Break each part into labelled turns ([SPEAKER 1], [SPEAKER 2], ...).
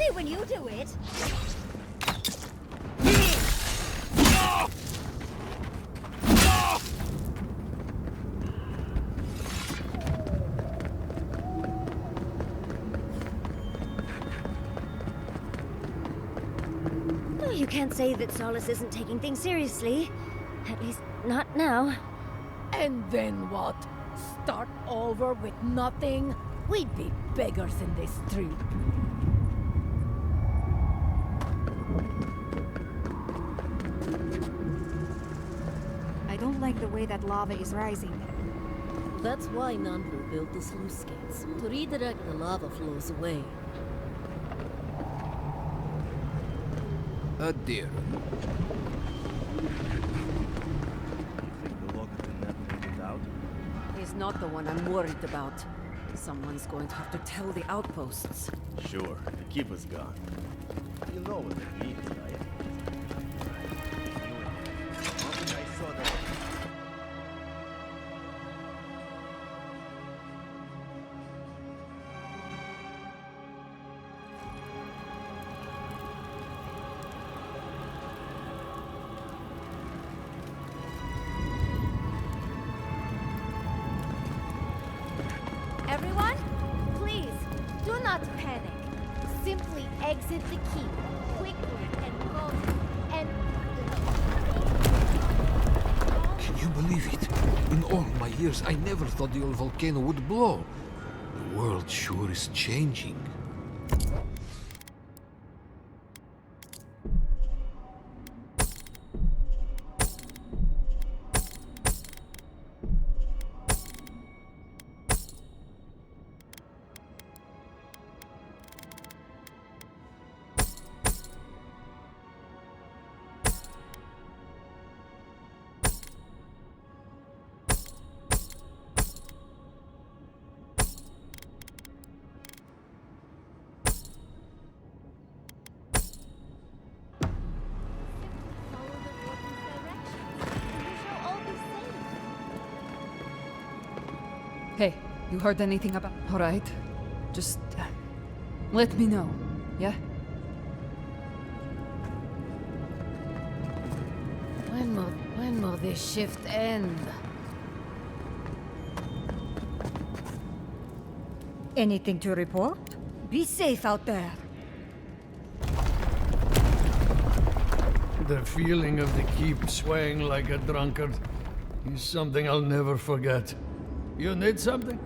[SPEAKER 1] me when you do it! Well, you can't say that Solace isn't taking things seriously. At least, not now.
[SPEAKER 2] And then what? Start over with nothing? We'd be beggars in this street.
[SPEAKER 3] I don't like the way that lava is rising.
[SPEAKER 4] That's why Nandru built the sluice gates, to redirect the lava flows away.
[SPEAKER 5] A deer.
[SPEAKER 6] He's not the one I'm worried about. Someone's going to have to tell the outposts.
[SPEAKER 7] Sure, the keeper's gone. You know what it means, right? I saw that.
[SPEAKER 1] Everyone, please, do not panic. Simply exit the keep, quickly and go, and...
[SPEAKER 5] Can you believe it? In all my years, I never thought the old volcano would blow. The world sure is changing.
[SPEAKER 6] Hey, you heard anything about... Alright. Just... let me know, yeah?
[SPEAKER 2] When will this shift end?
[SPEAKER 3] Anything to report? Be safe out there.
[SPEAKER 8] The feeling of the keep swaying like a drunkard is something I'll never forget. You need something?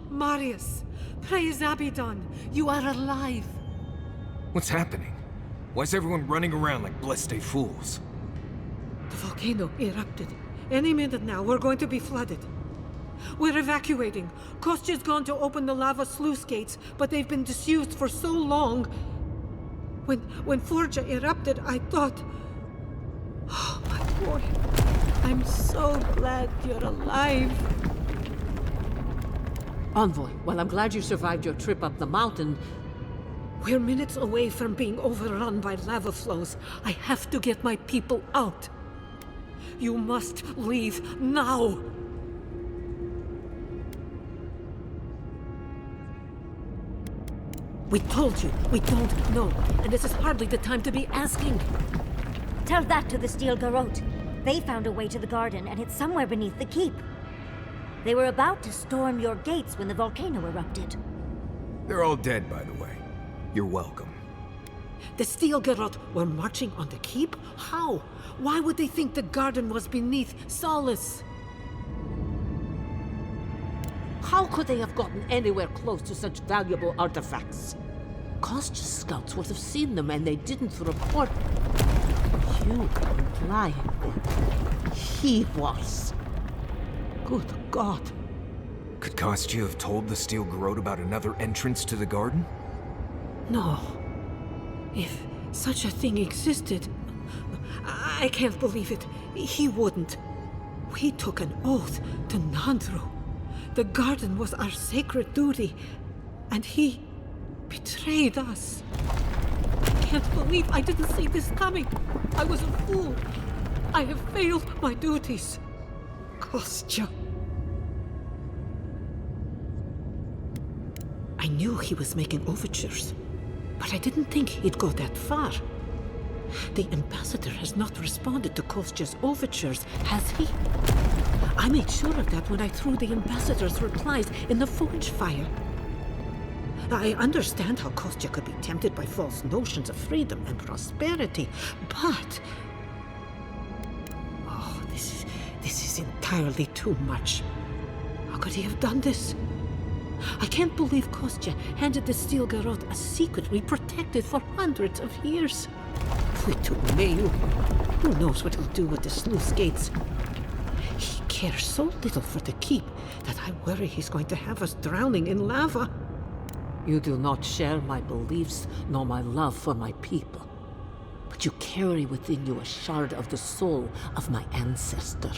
[SPEAKER 9] Marius, praise Abaddon, you are alive.
[SPEAKER 5] What's happening? Why is everyone running around like blessed fools?
[SPEAKER 9] The volcano erupted. Any minute now, we're going to be flooded. We're evacuating. Kostya's gone to open the lava sluice gates, but they've been disused for so long. When Forja erupted, I thought... Oh, my boy. I'm so glad you're alive.
[SPEAKER 10] Envoy, well, I'm glad you survived your trip up the mountain.
[SPEAKER 9] We're minutes away from being overrun by lava flows. I have to get my people out. You must leave now! We told you, we don't know, and this is hardly the time to be asking.
[SPEAKER 1] Tell that to the Steel Garrote. They found a way to the garden, and it's somewhere beneath the keep. They were about to storm your gates when the volcano erupted.
[SPEAKER 5] They're all dead, by the way. You're welcome.
[SPEAKER 9] The Steel Garrote were marching on the keep? How? Why would they think the garden was beneath Solace?
[SPEAKER 10] How could they have gotten anywhere close to such valuable artifacts? Kostya's scouts would have seen them and they didn't report. You implying he was. Good God.
[SPEAKER 5] Could Kostya have told the Steel Garrote about another entrance to the garden?
[SPEAKER 9] No. If such a thing existed, I can't believe it. He wouldn't. We took an oath to Nandru. The garden was our sacred duty, and he betrayed us. I can't believe I didn't see this coming. I was a fool. I have failed my duties. Kostya. I knew he was making overtures, but I didn't think he'd go that far. The ambassador has not responded to Kostya's overtures, has he? I made sure of that when I threw the ambassador's replies in the forge fire. I understand how Kostya could be tempted by false notions of freedom and prosperity, but... Oh, this is entirely too much. How could he have done this? I can't believe Kostya handed the Steel Garrote a secret we protected for hundreds of years. We took Mayu. Who knows what he'll do with the sluice gates? He cares so little for the keep that I worry he's going to have us drowning in lava.
[SPEAKER 10] You do not share my beliefs nor my love for my people. But you carry within you a shard of the soul of my ancestor.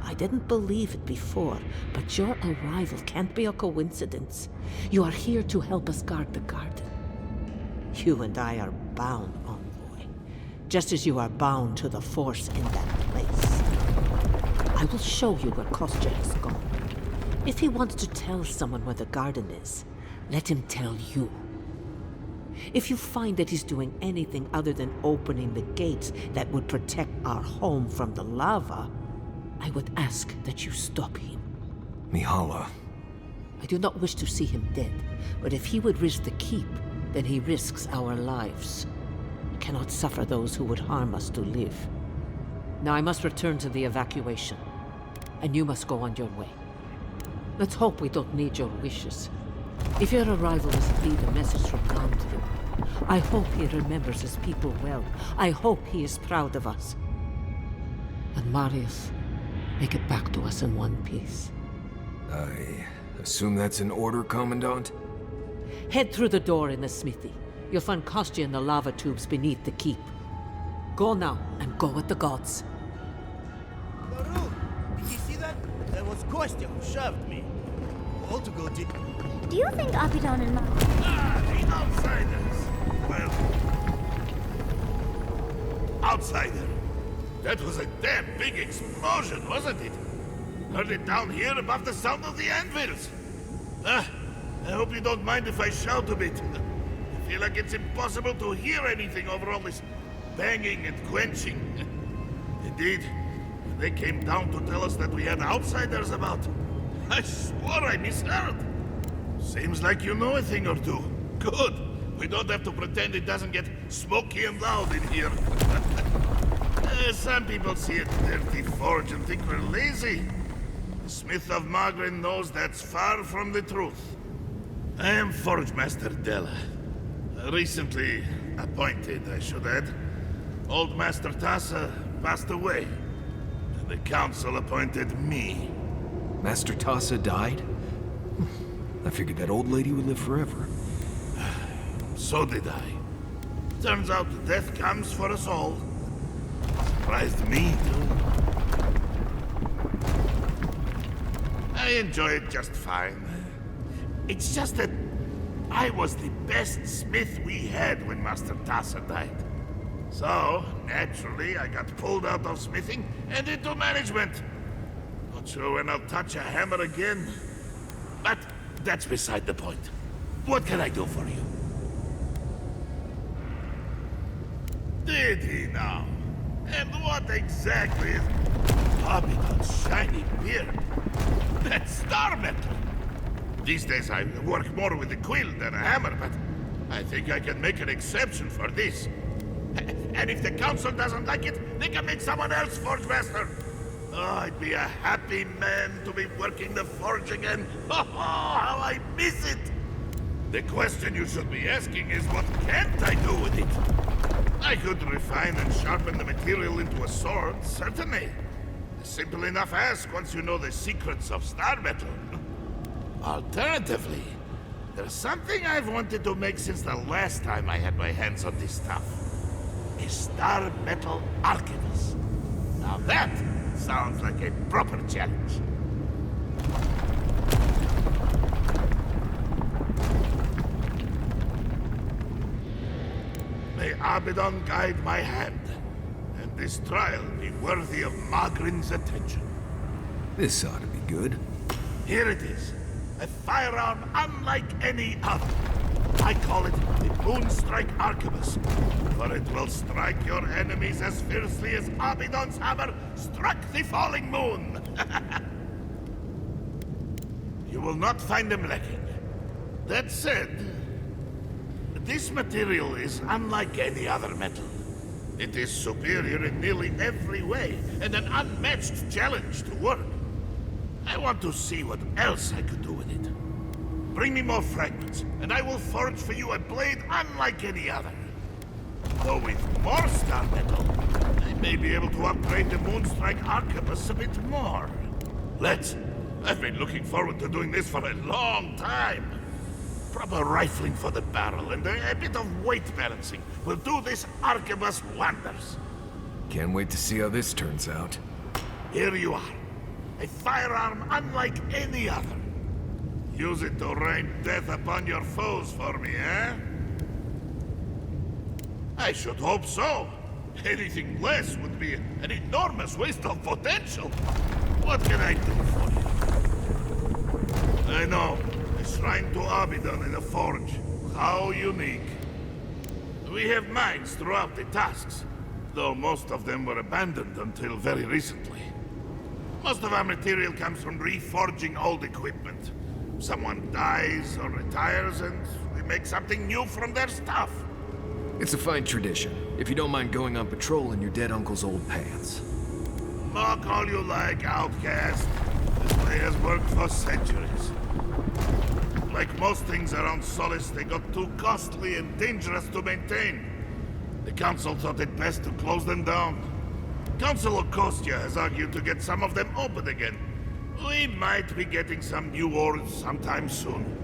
[SPEAKER 10] I didn't believe it before, but your arrival can't be a coincidence. You are here to help us guard the garden. You and I are bound, envoy, just as you are bound to the Force in that place. I will show you where Kostya has gone. If he wants to tell someone where the garden is, let him tell you. If you find that he's doing anything other than opening the gates that would protect our home from the lava, I would ask that you stop him.
[SPEAKER 11] Mihala.
[SPEAKER 10] I do not wish to see him dead, but if he would risk the keep, then he risks our lives. I cannot suffer those who would harm us to live. Now I must return to the evacuation, and you must go on your way. Let's hope we don't need your wishes. If your arrival is indeed a message from Nandru, I hope he remembers his people well. I hope he is proud of us. And Marius, make it back to us in one piece.
[SPEAKER 11] I assume that's an order, Commandant?
[SPEAKER 10] Head through the door in the smithy. You'll find Kostya in the lava tubes beneath the keep. Go now, and go with the gods.
[SPEAKER 7] Nandru, did you see that? That was Kostya who shoved me. All to go to...
[SPEAKER 1] Do you think Abidan and
[SPEAKER 12] The outsiders. Well... Outsider. That was a damn big explosion, wasn't it? Heard it down here above the sound of the anvils. I hope you don't mind if I shout a bit. I feel like it's impossible to hear anything over all this banging and quenching. Indeed, when they came down to tell us that we had outsiders about, I swore I misheard. Seems like you know a thing or two. Good. We don't have to pretend it doesn't get smoky and loud in here. Some people see a dirty forge and think we're lazy. The Smith of Magrin knows that's far from the truth. I am Forgemaster Dela. Recently appointed, I should add. Old Master Tassa passed away, and the council appointed me.
[SPEAKER 11] Master Tassa died? I figured that old lady would live forever.
[SPEAKER 12] So did I. Turns out death comes for us all. Surprised me, too. I enjoy it just fine. It's just that I was the best smith we had when Master Tassa died. So, naturally, I got pulled out of smithing and into management. Not sure when I'll touch a hammer again. But that's beside the point. What can I do for you? Did he now? And what exactly is Abidan's shiny beard? That's star metal! These days I work more with a quill than a hammer, but I think I can make an exception for this. And if the council doesn't like it, they can make someone else Forgemaster. Oh, I'd be a happy man to be working the forge again. Oh, how I miss it! The question you should be asking is, what can't I do with it? I could refine and sharpen the material into a sword, certainly. A simple enough ask once you know the secrets of star metal. Alternatively, there's something I've wanted to make since the last time I had my hands on this stuff. a star metal archivist. Now that sounds like a proper challenge. May Abaddon guide my hand, and this trial be worthy of Magrin's attention.
[SPEAKER 11] This ought to be good.
[SPEAKER 12] Here it is. A firearm unlike any other. I call it the Moonstrike Arquebus, for it will strike your enemies as fiercely as Abaddon's hammer struck the falling moon. You will not find them lacking. That said, this material is unlike any other metal. It is superior in nearly every way, and an unmatched challenge to work. I want to see what else I could do with it. Bring me more fragments, and I will forge for you a blade unlike any other. Though with more star metal, I may be able to upgrade the Moonstrike Arquebus a bit more. Let's. I've been looking forward to doing this for a long time. Proper rifling for the barrel and a bit of weight balancing will do this arquebus wonders.
[SPEAKER 11] Can't wait to see how this turns out.
[SPEAKER 12] Here you are. A firearm unlike any other. Use it to rain death upon your foes for me, eh? I should hope so. Anything less would be an enormous waste of potential. What can I do for you? I know. A shrine to Abaddon in a forge. How unique. We have mines throughout the tasks, though most of them were abandoned until very recently. Most of our material comes from reforging old equipment. Someone dies or retires and we make something new from their stuff.
[SPEAKER 11] It's a fine tradition, if you don't mind going on patrol in your dead uncle's old pants.
[SPEAKER 12] Mock all you like, outcast. This way has worked for centuries. Like most things around Solace, they got too costly and dangerous to maintain. The council thought it best to close them down. Councilor Kostya has argued to get some of them open again. We might be getting some new ores sometime soon.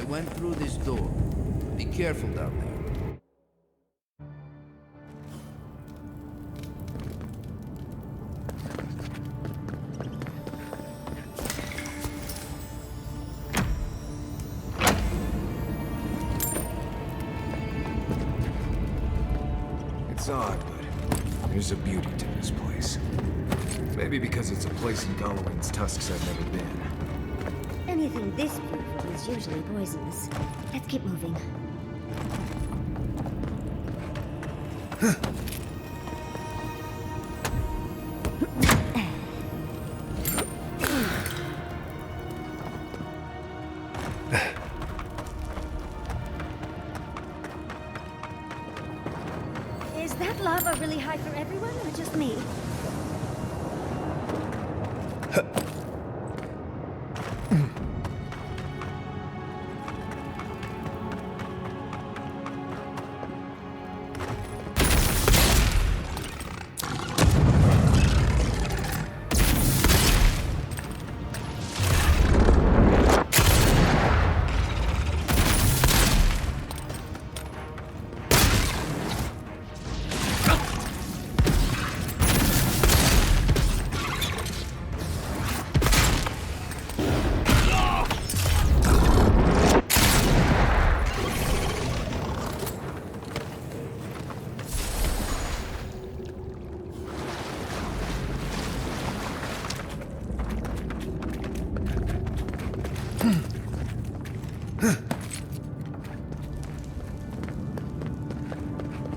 [SPEAKER 5] Went through this door. Be careful down there.
[SPEAKER 11] It's odd, but there's a beauty to this place. Maybe because it's a place in Galloway's tusks I've never been.
[SPEAKER 1] Anything this beautiful is usually poisonous. Let's keep moving. Is that lava really high for everyone, or just me?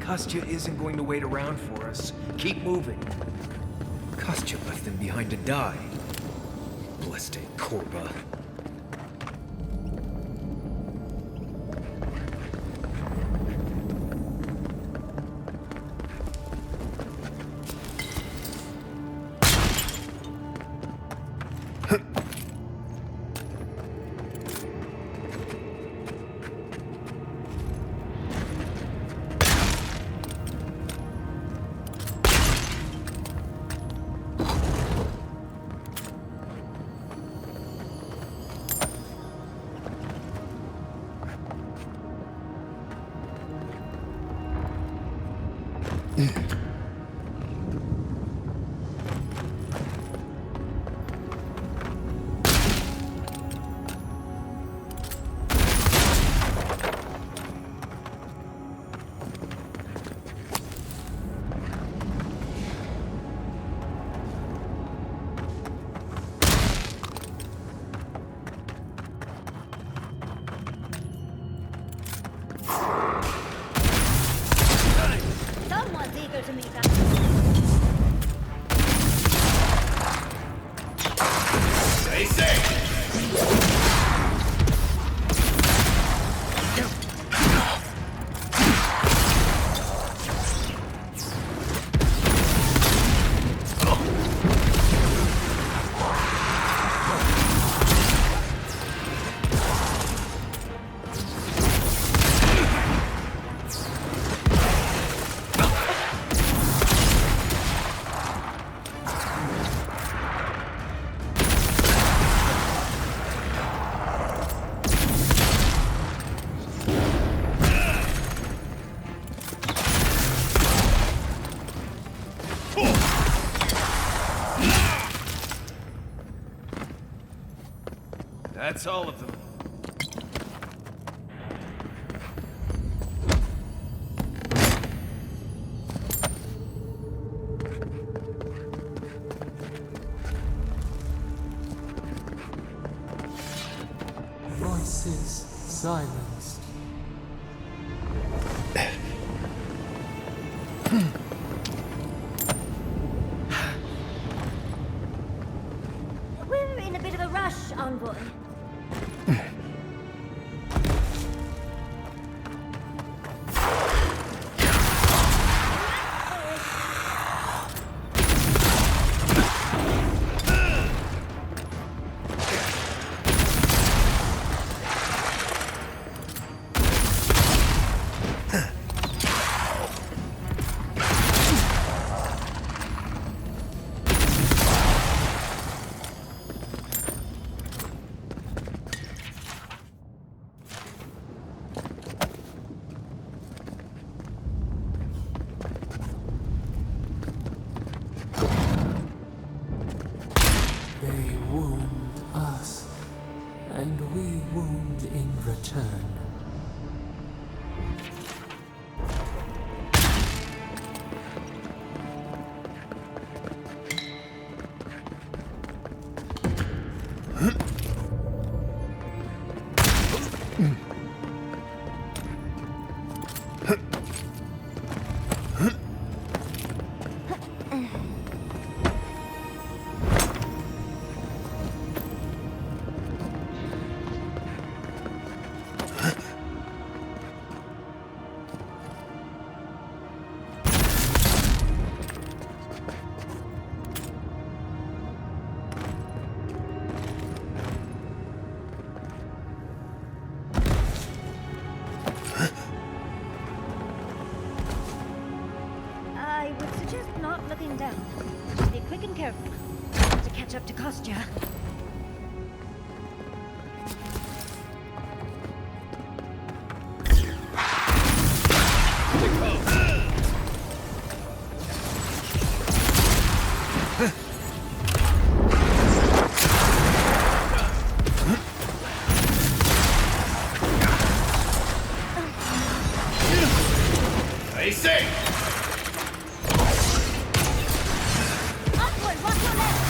[SPEAKER 11] Kostya isn't going to wait around for us. Keep moving. Kostya left them behind to die. Blessed Korba.
[SPEAKER 1] Someone's eager to meet us.
[SPEAKER 12] Stay safe!
[SPEAKER 11] That's all of them.
[SPEAKER 13] Voices silenced.
[SPEAKER 1] We're in a bit of a rush, Envoy.
[SPEAKER 13] They wound us, and we wound in return.
[SPEAKER 1] I would suggest not looking down. Be quick and careful. To catch up to Kostya.
[SPEAKER 12] Stay safe!
[SPEAKER 1] Upward, watch your left!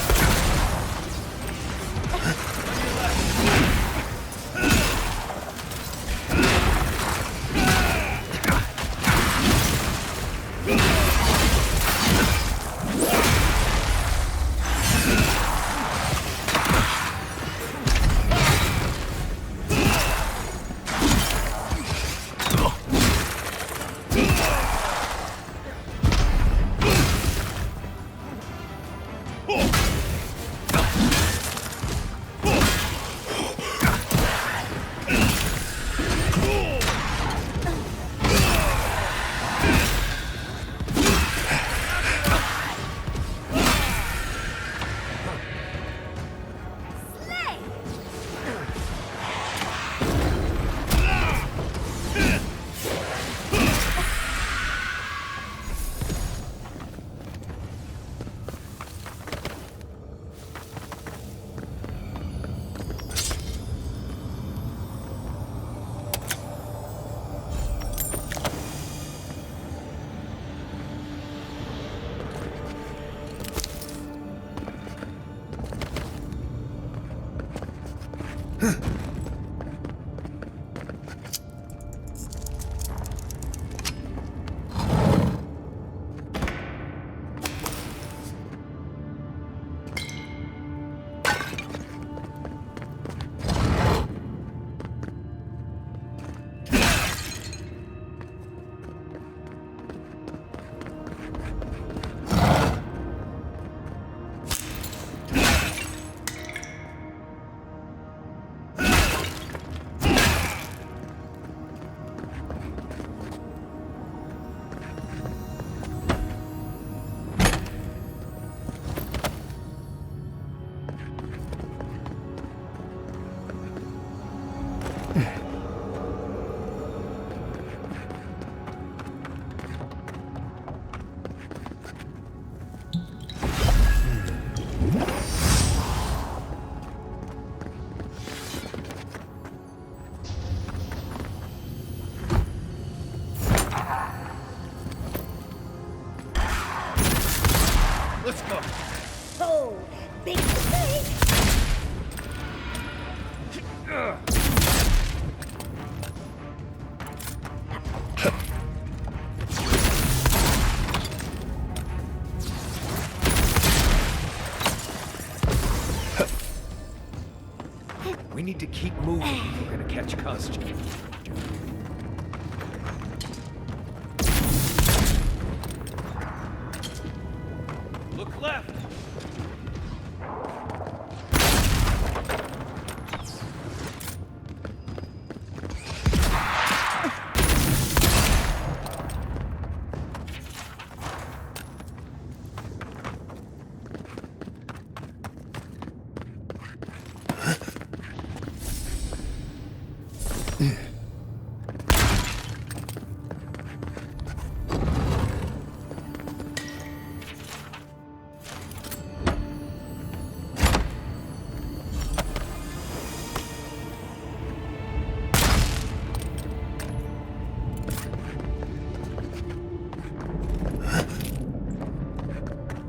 [SPEAKER 1] Oh, big mistake!
[SPEAKER 11] We need to keep moving if we're gonna catch Kostya.
[SPEAKER 14] Look left!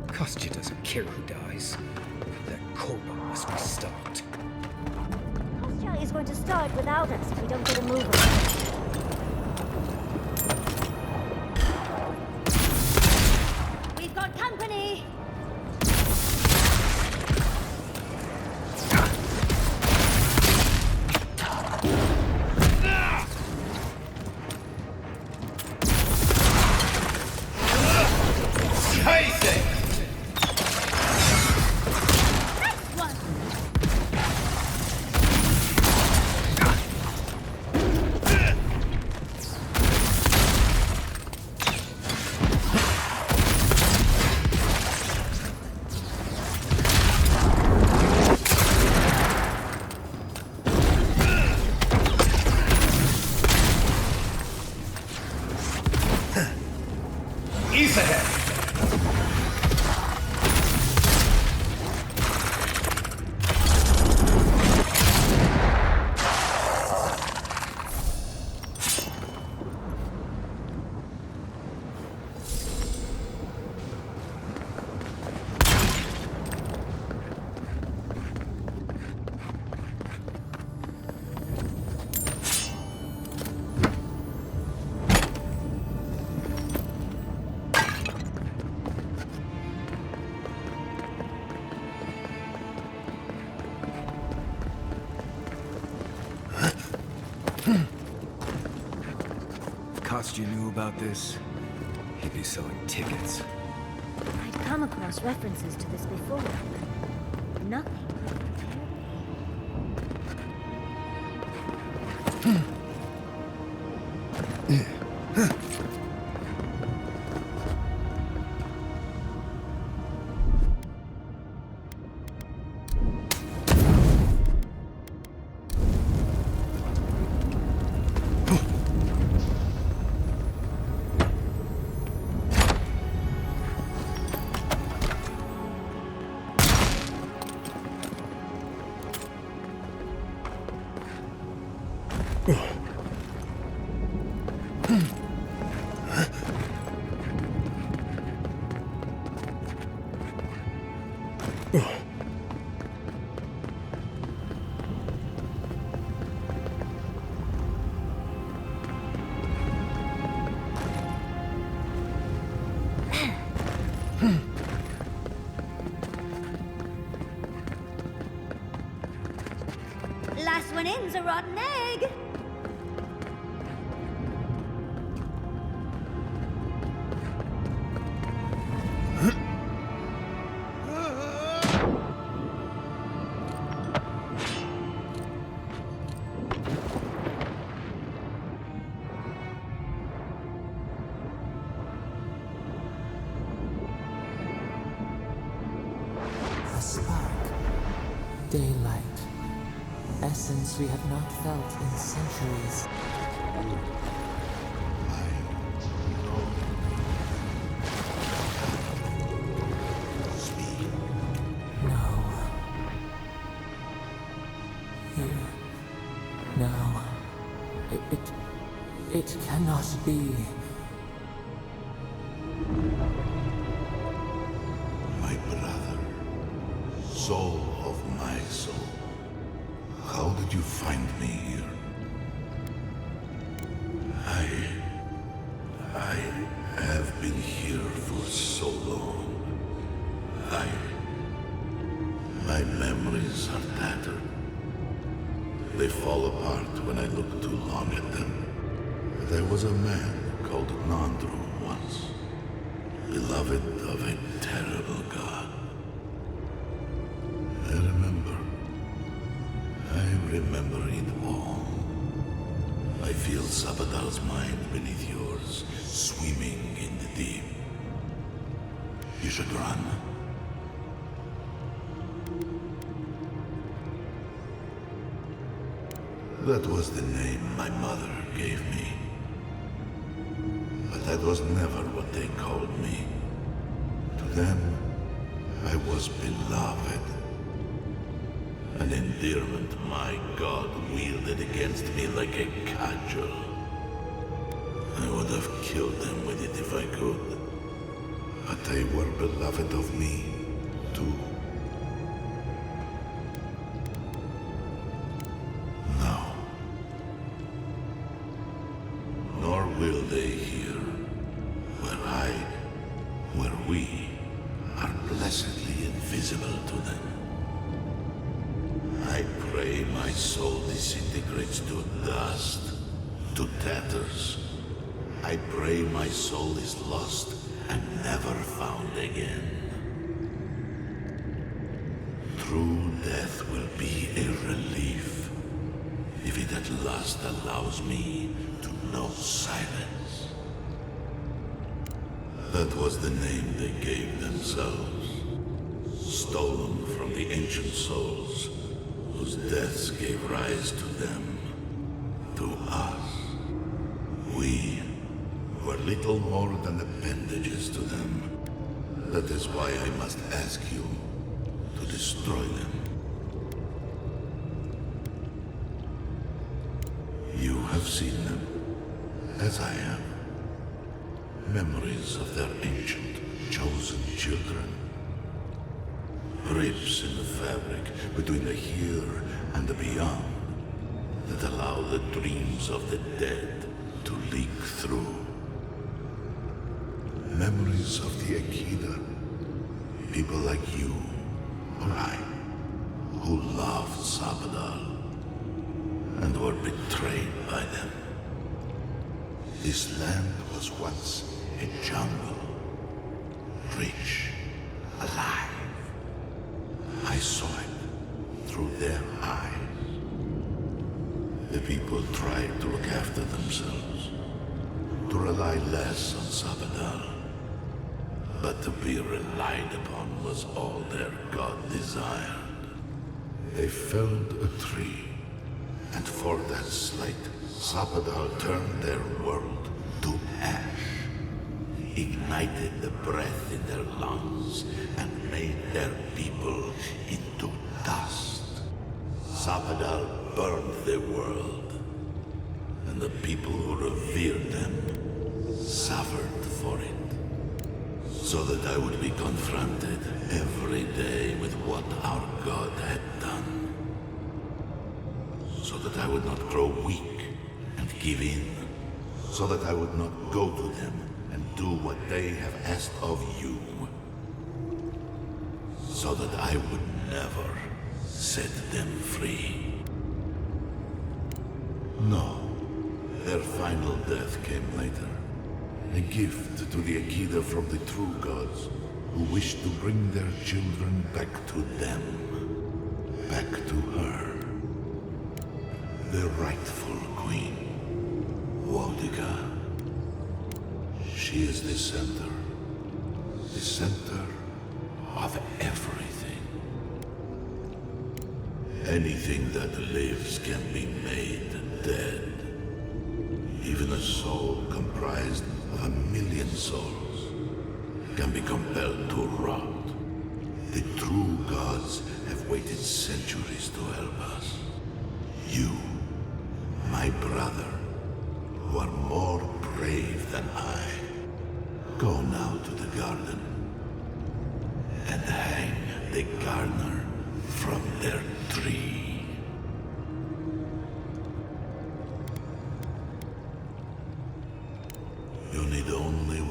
[SPEAKER 11] Kostya doesn't care who dies. That Koba must be stopped.
[SPEAKER 1] Kostya is going to start without us if we don't get a move on. We've got company!
[SPEAKER 14] East ahead!
[SPEAKER 11] If Kostya knew about this, he'd be selling tickets.
[SPEAKER 1] I'd come across references to this before. Nothing. Last one in's a rotten egg!
[SPEAKER 13] A spark. Daylight. Essence we have not felt in centuries. No. Here. Now. It cannot be.
[SPEAKER 12] My soul of my soul. How did you find me here? I have been here for so long. My memories are tattered. They fall apart when I look too long at them. There was a man called Nandru once, beloved of a terrible god. I remember it all. I feel Sapadal's mind beneath yours, swimming in the deep. You should run. That was the name my mother gave me. But that was never what they called me. To them, I was beloved. An endearment my god wielded against me like a cudgel. I would have killed them with it if I could. But they were beloved of me, too. No. Nor will they here, where we are blessedly invisible to them. I pray my soul disintegrates to dust, to tatters. I pray my soul is lost and never found again. True death will be a relief, if it at last allows me to know silence. That was the name they gave themselves, stolen from the ancient souls whose deaths gave rise to them, to us. We were little more than appendages to them. That is why I must ask you to destroy them. You have seen them, as I have. Memories of their ancient, chosen children. Rips in the fabric between the here and the beyond that allow the dreams of the dead to leak through. Memories of the Akida. People like you, or I, who loved Sapadal and were betrayed by them. This land was once a jungle, rich, alive. I saw it through their eyes. The people tried to look after themselves, to rely less on Sapadal. But to be relied upon was all their god desired. They felled a tree, and for that slight, Sapadal turned their world to ash, ignited the breath in their lungs, and made their people into dust. Sapadal burned the world, and the people who revered them suffered for it. So that I would be confronted every day with what our God had done. So that I would not grow weak and give in. So that I would not go to them and do what they have asked of you. So that I would never set them free. No, their final death came later. A gift to the Akida from the true gods, who wish to bring their children back to them. Back to her. The rightful queen. Woedica. She is the center. The center of everything. Anything that lives can be made dead. Even a soul comprised of 1,000,000 souls can be compelled to rot. The true gods have waited centuries to help us. You, my brother, who are more brave than I, go now to the garden and hang the gardener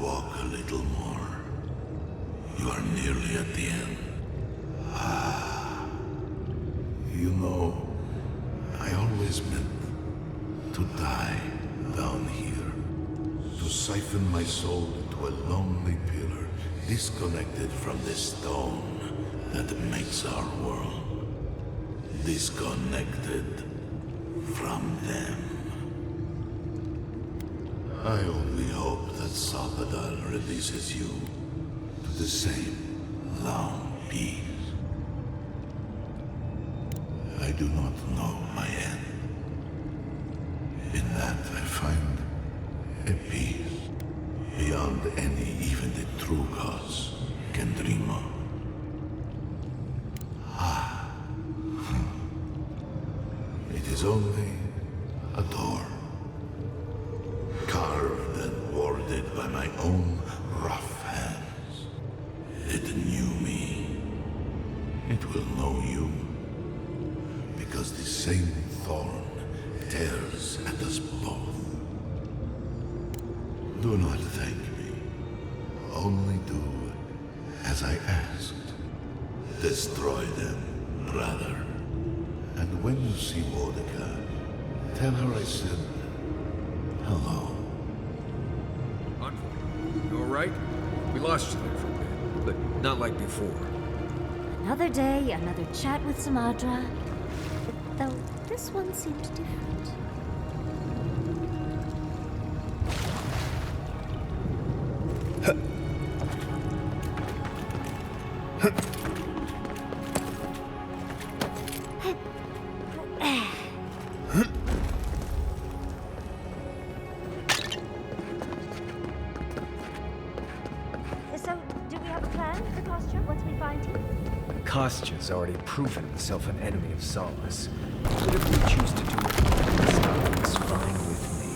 [SPEAKER 12] walk a little more. You are nearly at the end. You know, I always meant to die down here. To siphon my soul into a lonely pillar, disconnected from the stone that makes our world. Disconnected from them. I only hope that Sapadal releases you to the same long peace. I do not know my end. In that I find a peace beyond any even the true gods can dream of. It is only a door, carved and warded by my own rough hands. It knew me. It will know you. Because the same thorn tears at us both. Do not thank me. Only do as I asked. Destroy them, brother. And when you see Woedica, tell her I said hello.
[SPEAKER 11] Envoy, you alright? We lost you there for a bit, but not like before.
[SPEAKER 1] Another day, another chat with Samadra. Though this one seemed different. So, do we have a plan for Kostya once we find him?
[SPEAKER 11] Kostya's already proven himself an enemy of Solace. But if we choose to do it, it's fine with me.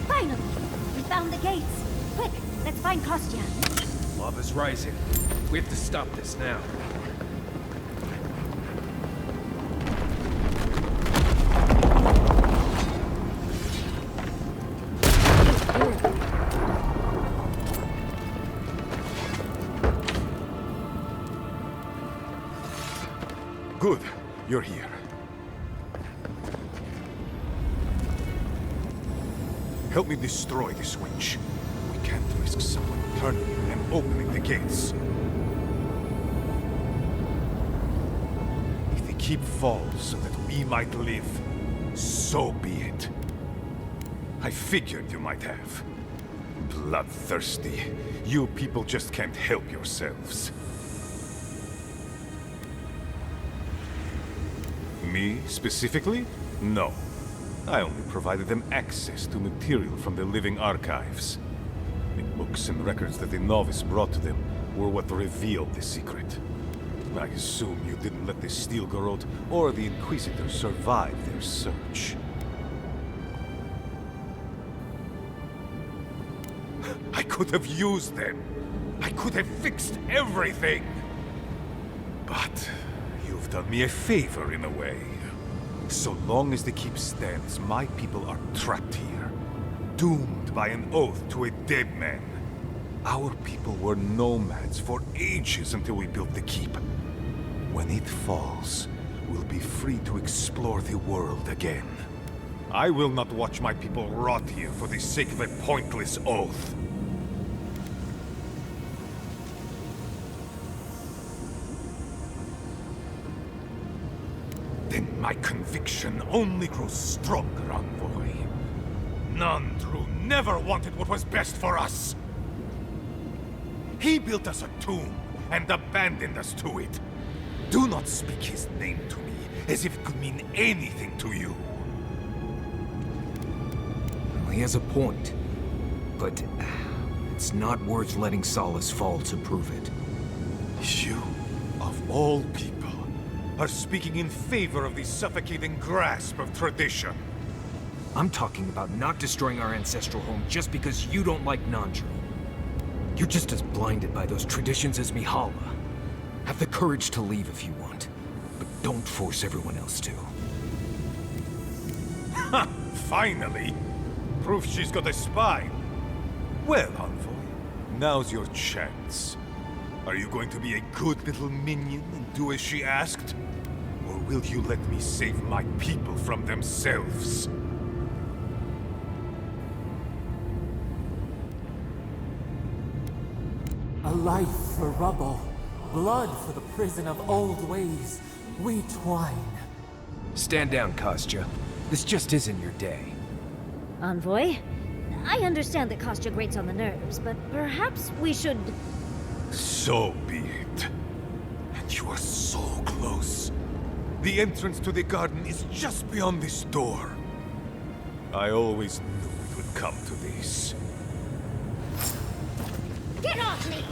[SPEAKER 1] Finally! We found the gates! Quick, let's find Kostya.
[SPEAKER 11] Lava's rising. We have to stop this now.
[SPEAKER 15] Good. You're here. Help me destroy this witch. We can't risk someone turning it and opening the gates. If the keep falls so that we might live, so be it. I figured you might have. Bloodthirsty. You people just can't help yourselves. Me, specifically? No. I only provided them access to material from the living archives. The books and records that the novice brought to them were what revealed the secret. I assume you didn't let the Steel Garrote or the Inquisitor survive their search. I could have used them. I could have fixed everything. But you've done me a favor in a way. So long as the keep stands, my people are trapped here. Doomed by an oath to a dead man. Our people were nomads for ages until we built the keep. When it falls, we'll be free to explore the world again. I will not watch my people rot here for the sake of a pointless oath. Then my conviction only grows stronger, Envoy. Nandru never wanted what was best for us. He built us a tomb and abandoned us to it. Do not speak his name to me as if it could mean anything to you.
[SPEAKER 11] Well, he has a point. But it's not worth letting Solace fall to prove it.
[SPEAKER 15] You, of all people, are speaking in favor of the suffocating grasp of tradition.
[SPEAKER 11] I'm talking about not destroying our ancestral home just because you don't like Nandru. You're just as blinded by those traditions as Mihala. Have the courage to leave if you want, but don't force everyone else to.
[SPEAKER 15] Ha! Finally! proof she's got a spine. Well, Envoy, now's your chance. Are you going to be a good little minion and do as she asked? Or will you let me save my people from themselves?
[SPEAKER 13] A life for rubble, blood for the prison of old ways. We twine.
[SPEAKER 11] Stand down, Kostya. This just isn't your day.
[SPEAKER 1] Envoy, I understand that Kostya grates on the nerves, but perhaps we should...
[SPEAKER 15] So be it. And you are so close. The entrance to the garden is just beyond this door. I always knew it would come to this.
[SPEAKER 1] Get off me!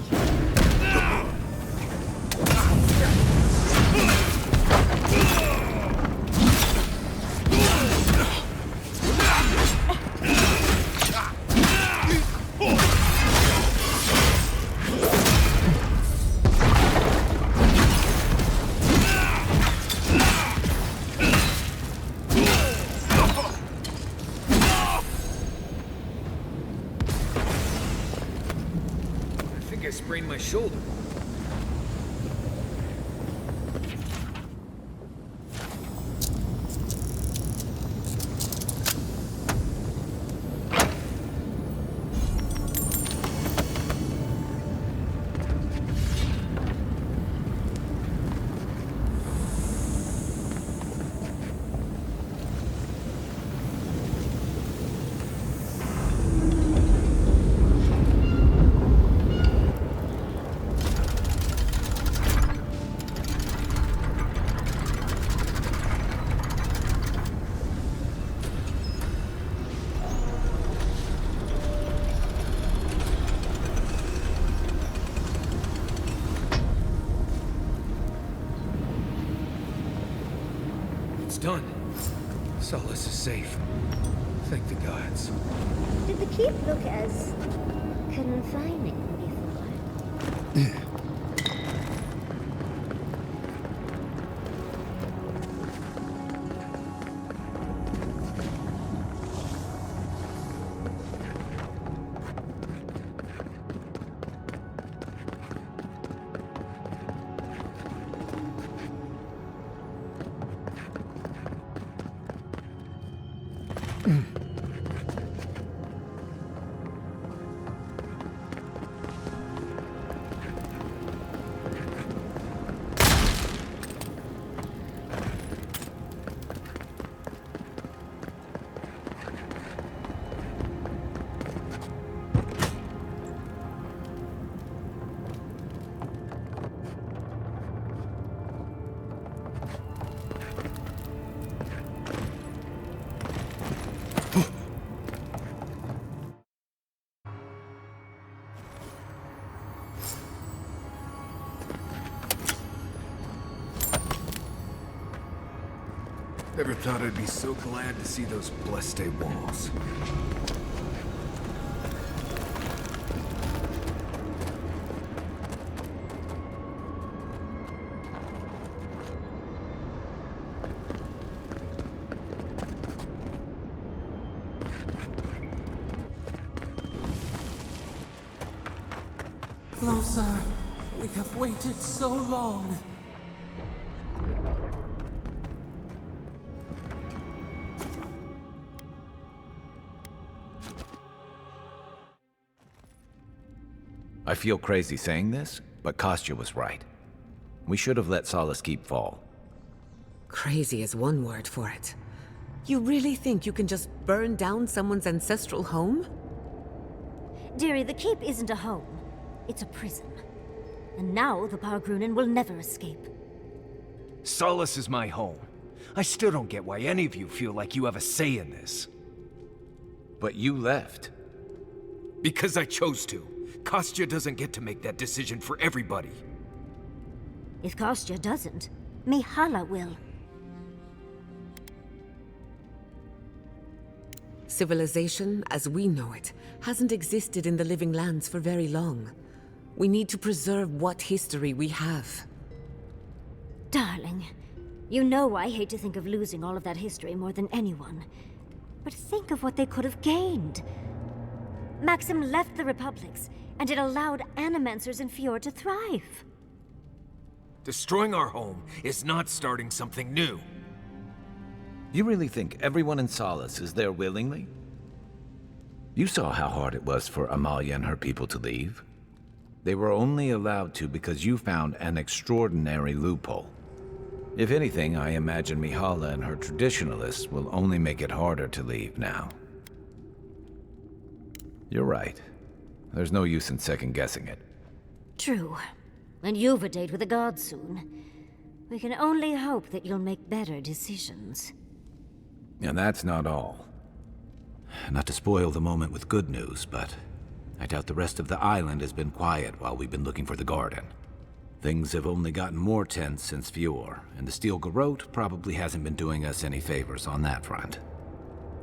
[SPEAKER 11] I sprained my shoulder. Done. Solace is safe. Thank the gods.
[SPEAKER 1] Did the keep look as confining before?
[SPEAKER 11] Never thought I'd be so glad to see those blessed walls.
[SPEAKER 13] Closer. We have waited so long.
[SPEAKER 16] I feel crazy saying this, but Kostya was right. We should have let Solace keep fall.
[SPEAKER 10] Crazy is one word for it. You really think you can just burn down someone's ancestral home?
[SPEAKER 1] Dearie, the keep isn't a home. It's a prison. And now the Pargrunen will never escape.
[SPEAKER 11] Solace is my home. I still don't get why any of you feel like you have a say in this.
[SPEAKER 16] But you left.
[SPEAKER 11] Because I chose to. Kostya doesn't get to make that decision for everybody.
[SPEAKER 1] If Kostya doesn't, Mihala will.
[SPEAKER 10] Civilization, as we know it, hasn't existed in the Living Lands for very long. We need to preserve what history we have.
[SPEAKER 1] Darling, you know I hate to think of losing all of that history more than anyone. But think of what they could have gained. Maxim left the Republics, and it allowed Animancers in Fjord to thrive.
[SPEAKER 11] Destroying our home is not starting something new.
[SPEAKER 16] You really think everyone in Solace is there willingly? You saw how hard it was for Amalia and her people to leave. They were only allowed to because you found an extraordinary loophole. If anything, I imagine Mihala and her traditionalists will only make it harder to leave now. You're right. There's no use in second-guessing it.
[SPEAKER 1] True. And you've a date with the gods soon. We can only hope that you'll make better decisions.
[SPEAKER 16] And that's not all. Not to spoil the moment with good news, but I doubt the rest of the island has been quiet while we've been looking for the garden. Things have only gotten more tense since Fjord, and the Steel Garrote probably hasn't been doing us any favors on that front.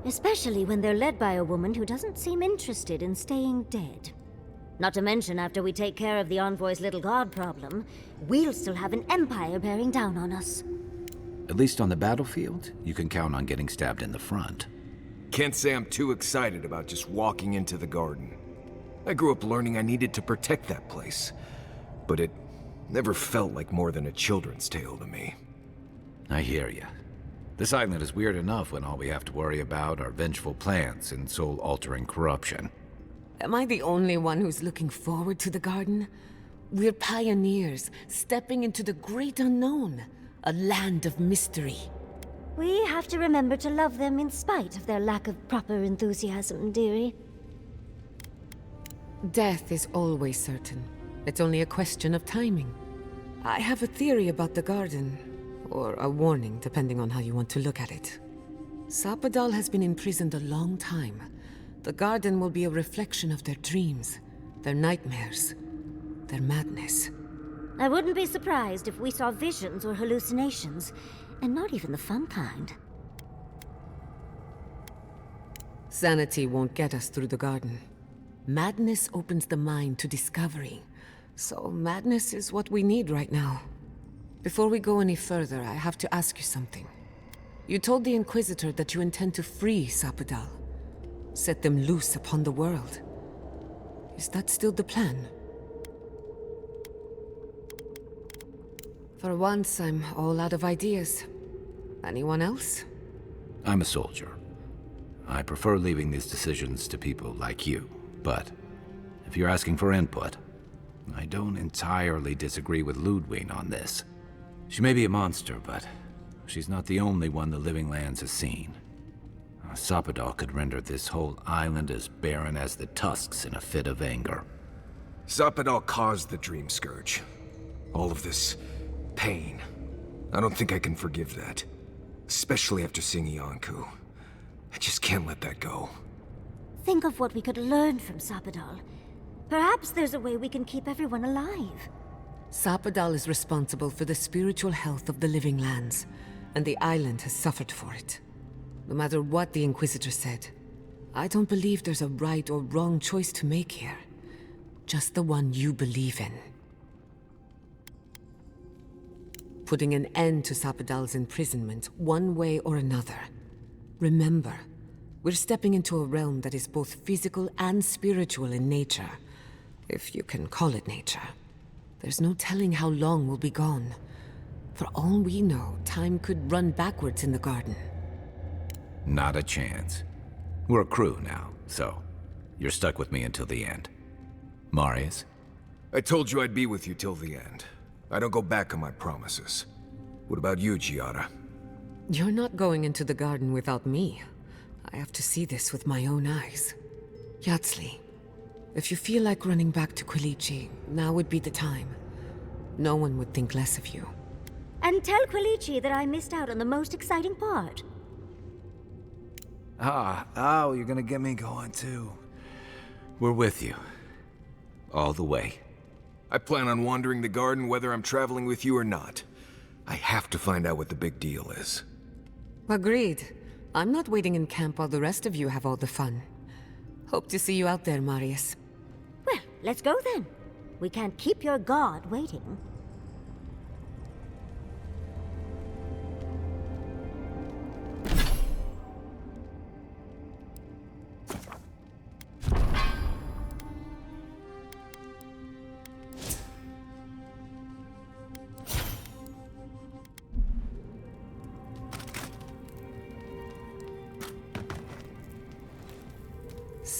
[SPEAKER 1] Especially when they're led by a woman who doesn't seem interested in staying dead. Not to mention, after we take care of the Envoy's little god problem, we'll still have an empire bearing down on us.
[SPEAKER 16] At least on the battlefield, you can count on getting stabbed in the front.
[SPEAKER 11] Can't say I'm too excited about just walking into the garden. I grew up learning I needed to protect that place, but it never felt like more than a children's tale to me.
[SPEAKER 16] I hear you. This island is weird enough when all we have to worry about are vengeful plans and soul-altering corruption.
[SPEAKER 10] Am I the only one who's looking forward to the garden? We're pioneers, stepping into the great unknown, a land of mystery.
[SPEAKER 1] We have to remember to love them in spite of their lack of proper enthusiasm, dearie.
[SPEAKER 10] Death is always certain. It's only a question of timing. I have a theory about the garden, or a warning, depending on how you want to look at it. Sapadal has been imprisoned a long time. The garden will be a reflection of their dreams, their nightmares, their madness.
[SPEAKER 1] I wouldn't be surprised if we saw visions or hallucinations, and not even the fun kind.
[SPEAKER 10] Sanity won't get us through the garden. Madness opens the mind to discovery. So madness is what we need right now. Before we go any further, I have to ask you something. You told the Inquisitor that you intend to free Sapadal. Set them loose upon the world. Is that still the plan? For once, I'm all out of ideas. Anyone else?
[SPEAKER 16] I'm a soldier. I prefer leaving these decisions to people like you, but if you're asking for input, I don't entirely disagree with Ludwig on this. She may be a monster, but she's not the only one the Living Lands has seen. Sapadal could render this whole island as barren as the tusks in a fit of anger.
[SPEAKER 11] Sapadal caused the Dream Scourge. All of this pain. I don't think I can forgive that. Especially after seeing Iancu. I just can't let that go.
[SPEAKER 1] Think of what we could learn from Sapadal. Perhaps there's a way we can keep everyone alive.
[SPEAKER 10] Sapadal is responsible for the spiritual health of the Living Lands, and the island has suffered for it. No matter what the Inquisitor said, I don't believe there's a right or wrong choice to make here. Just the one you believe in. Putting an end to Sapadal's imprisonment, one way or another. Remember, we're stepping into a realm that is both physical and spiritual in nature. If you can call it nature. There's no telling how long we'll be gone. For all we know, time could run backwards in the garden.
[SPEAKER 16] Not a chance. We're a crew now, so you're stuck with me until the end. Marius?
[SPEAKER 11] I told you I'd be with you till the end. I don't go back on my promises. What about you, Giatta?
[SPEAKER 10] You're not going into the garden without me. I have to see this with my own eyes. Yatzli, if you feel like running back to Quilici, now would be the time. No one would think less of you.
[SPEAKER 1] And tell Quilici that I missed out on the most exciting part.
[SPEAKER 16] You're gonna get me going too. We're with you. All the way.
[SPEAKER 11] I plan on wandering the garden whether I'm traveling with you or not. I have to find out what the big deal is.
[SPEAKER 10] Agreed. I'm not waiting in camp while the rest of you have all the fun. Hope to see you out there, Marius.
[SPEAKER 1] Well, let's go then. We can't keep your god waiting.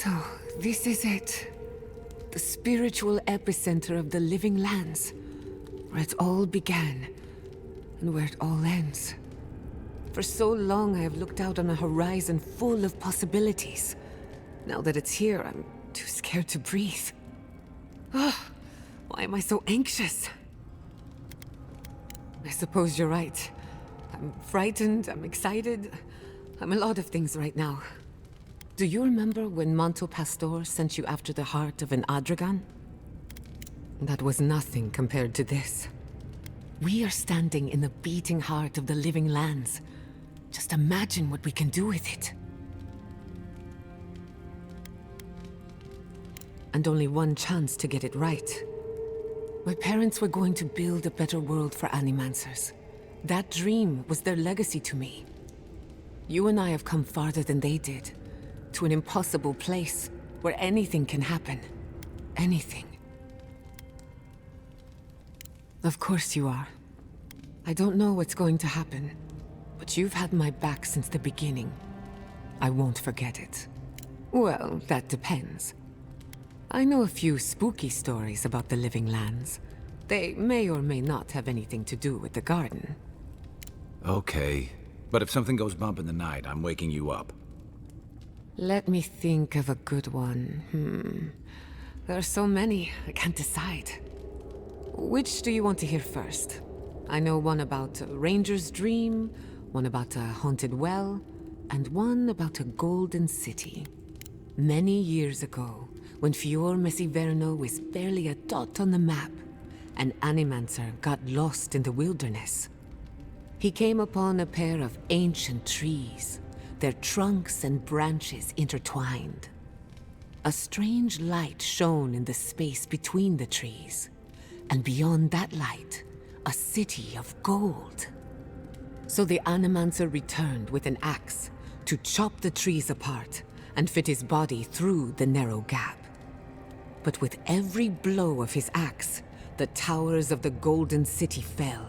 [SPEAKER 17] So, this is it. The spiritual epicenter of the living lands. Where it all began, and where it all ends. For so long I have looked out on a horizon full of possibilities. Now that it's here, I'm too scared to breathe. Why am I so anxious? I suppose you're right. I'm frightened, I'm excited. I'm a lot of things right now. Do you remember when Manto Pastor sent you after the heart of an Adragan? That was nothing compared to this. We are standing in the beating heart of the living lands. Just imagine what we can do with it. And only one chance to get it right. My parents were going to build a better world for Animancers. That dream was their legacy to me. You and I have come farther than they did. To an impossible place where anything can happen. Anything. Of course you are. I don't know what's going to happen, but you've had my back since the beginning. I won't forget it. Well, that depends. I know a few spooky stories about the living lands. They may or may not have anything to do with the garden.
[SPEAKER 16] Okay, but if something goes bump in the night, I'm waking you up.
[SPEAKER 17] Let me think of a good one. There are so many, I can't decide. Which do you want to hear first? I know one about a ranger's dream, one about a haunted well, and one about a golden city. Many years ago, when Fior Mesiverno was barely a dot on the map, an Animancer got lost in the wilderness. He came upon a pair of ancient trees, their trunks and branches intertwined. A strange light shone in the space between the trees, and beyond that light, a city of gold. So the Animancer returned with an axe to chop the trees apart and fit his body through the narrow gap. But with every blow of his axe, the towers of the golden city fell.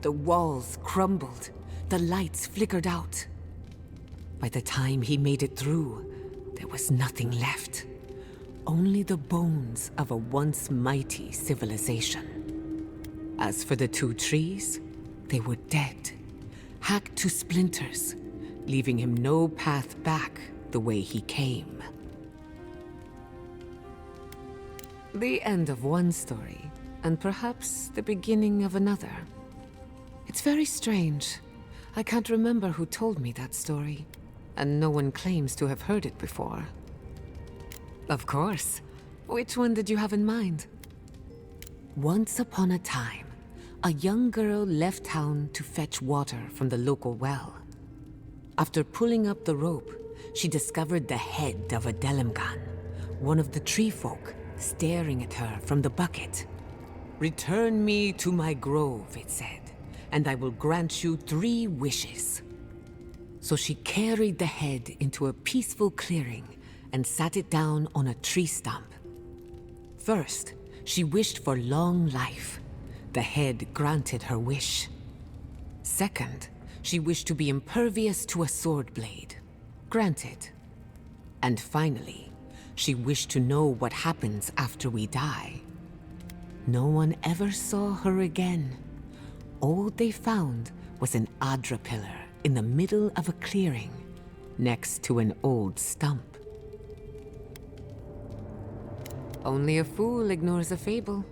[SPEAKER 17] The walls crumbled, the lights flickered out. By the time he made it through, there was nothing left. Only the bones of a once mighty civilization. As for the two trees, they were dead, hacked to splinters, leaving him no path back the way he came. The end of one story, and perhaps the beginning of another. It's very strange. I can't remember who told me that story, and no one claims to have heard it before. Of course. Which one did you have in mind? Once upon a time, a young girl left town to fetch water from the local well. After pulling up the rope, she discovered the head of a Delimgan, one of the tree folk, staring at her from the bucket. "Return me to my grove," it said, "and I will grant you 3 wishes." So she carried the head into a peaceful clearing and sat it down on a tree stump. First, she wished for long life. The head granted her wish. Second, she wished to be impervious to a sword blade. Granted. And finally, she wished to know what happens after we die. No one ever saw her again. All they found was an Adra pillar in the middle of a clearing, next to an old stump. Only a fool ignores a fable.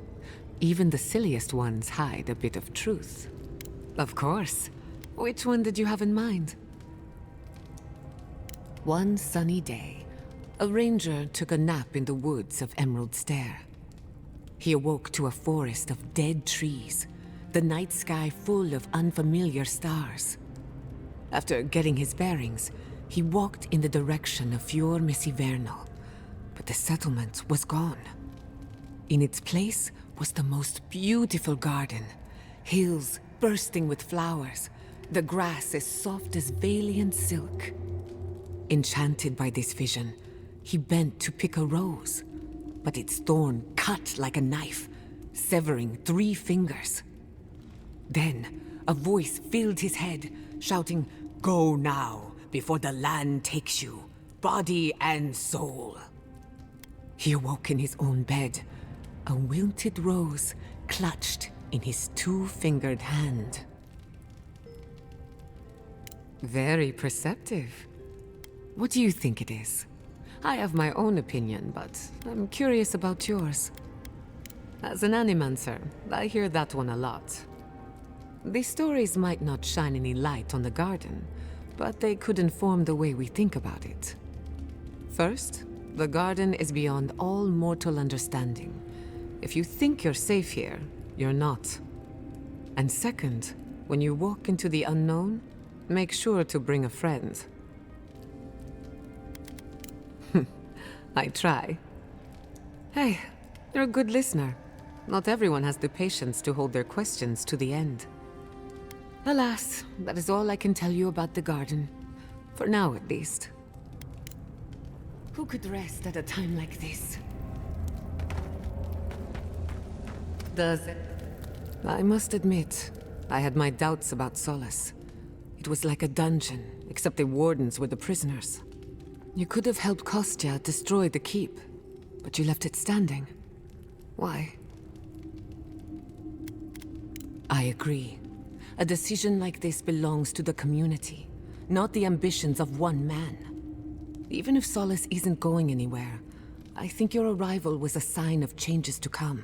[SPEAKER 17] Even the silliest ones hide a bit of truth. Of course. Which one did you have in mind? One sunny day, a ranger took a nap in the woods of Emerald Stair. He awoke to a forest of dead trees, the night sky full of unfamiliar stars. After getting his bearings, he walked in the direction of Fior Mesiverno, but the settlement was gone. In its place was the most beautiful garden, hills bursting with flowers, the grass as soft as Valiant silk. Enchanted by this vision, he bent to pick a rose, but its thorn cut like a knife, severing 3 fingers. Then, a voice filled his head, shouting, "Go now, before the land takes you. body and soul. He awoke in his own bed, a wilted rose clutched in his two-fingered hand. Very perceptive. What do you think it is? I have my own opinion, but I'm curious about yours. As an animancer, I hear that one a lot. These stories might not shine any light on the garden, but they could inform the way we think about it. First, the garden is beyond all mortal understanding. If you think you're safe here, you're not. And second, when you walk into the unknown, make sure to bring a friend. I try. Hey, you're a good listener. Not everyone has the patience to hold their questions to the end. Alas, that is all I can tell you about the garden. For now, at least. Who could rest at a time like this? Does it? I must admit, I had my doubts about Solace. It was like a dungeon, except the wardens were the prisoners. You could have helped Kostya destroy the keep, but you left it standing. Why? I agree. A decision like this belongs to the community, not the ambitions of one man. Even if Solace isn't going anywhere, I think your arrival was a sign of changes to come.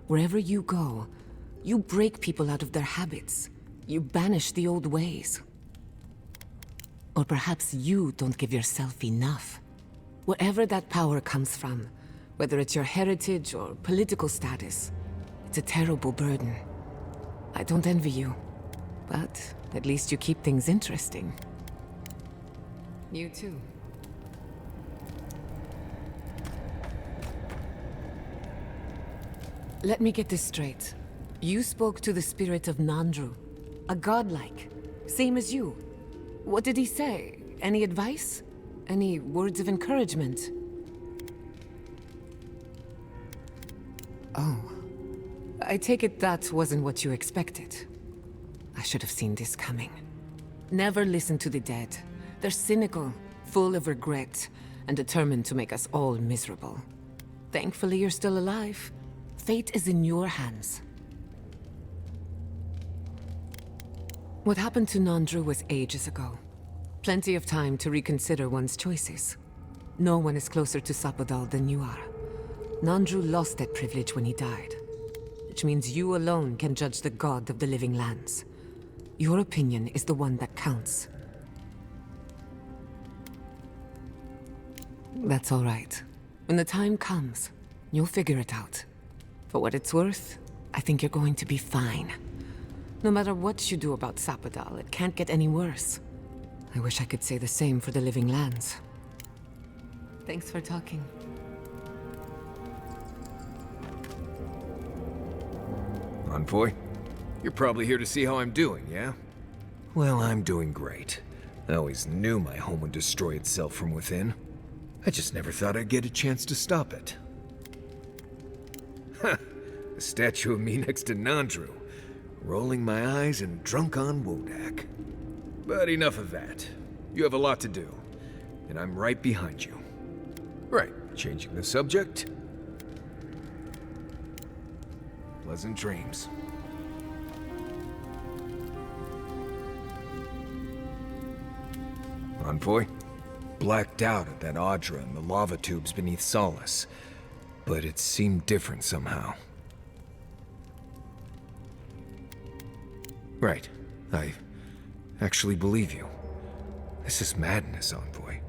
[SPEAKER 17] Wherever you go, you break people out of their habits. You banish the old ways. Or perhaps you don't give yourself enough. Wherever that power comes from, whether it's your heritage or political status, it's a terrible burden. I don't envy you, but at least you keep things interesting. You too. Let me get this straight. You spoke to the spirit of Nandru, a godlike, same as you. What did he say? Any advice? Any words of encouragement? Oh. I take it that wasn't what you expected. I should have seen this coming. Never listen to the dead. They're cynical, full of regret, and determined to make us all miserable. Thankfully, you're still alive. Fate is in your hands. What happened to Nandru was ages ago. Plenty of time to reconsider one's choices. No one is closer to Sapadal than you are. Nandru lost that privilege when he died, which means you alone can judge the god of the living lands. Your opinion is the one that counts. That's all right. When the time comes, you'll figure it out. For what it's worth, I think you're going to be fine. No matter what you do about Sapadal, it can't get any worse. I wish I could say the same for the living lands. Thanks for talking.
[SPEAKER 11] Envoy, you're probably here to see how I'm doing, yeah? Well, I'm doing great. I always knew my home would destroy itself from within. I just never thought I'd get a chance to stop it. Huh, a statue of me next to Nandru, rolling my eyes and drunk on Woedica. But enough of that. You have a lot to do, and I'm right behind you. Right, changing the subject. Pleasant dreams. Envoy? Blacked out at that Audra and the lava tubes beneath Solace, but it seemed different somehow. Right. I actually believe you. This is madness, Envoy.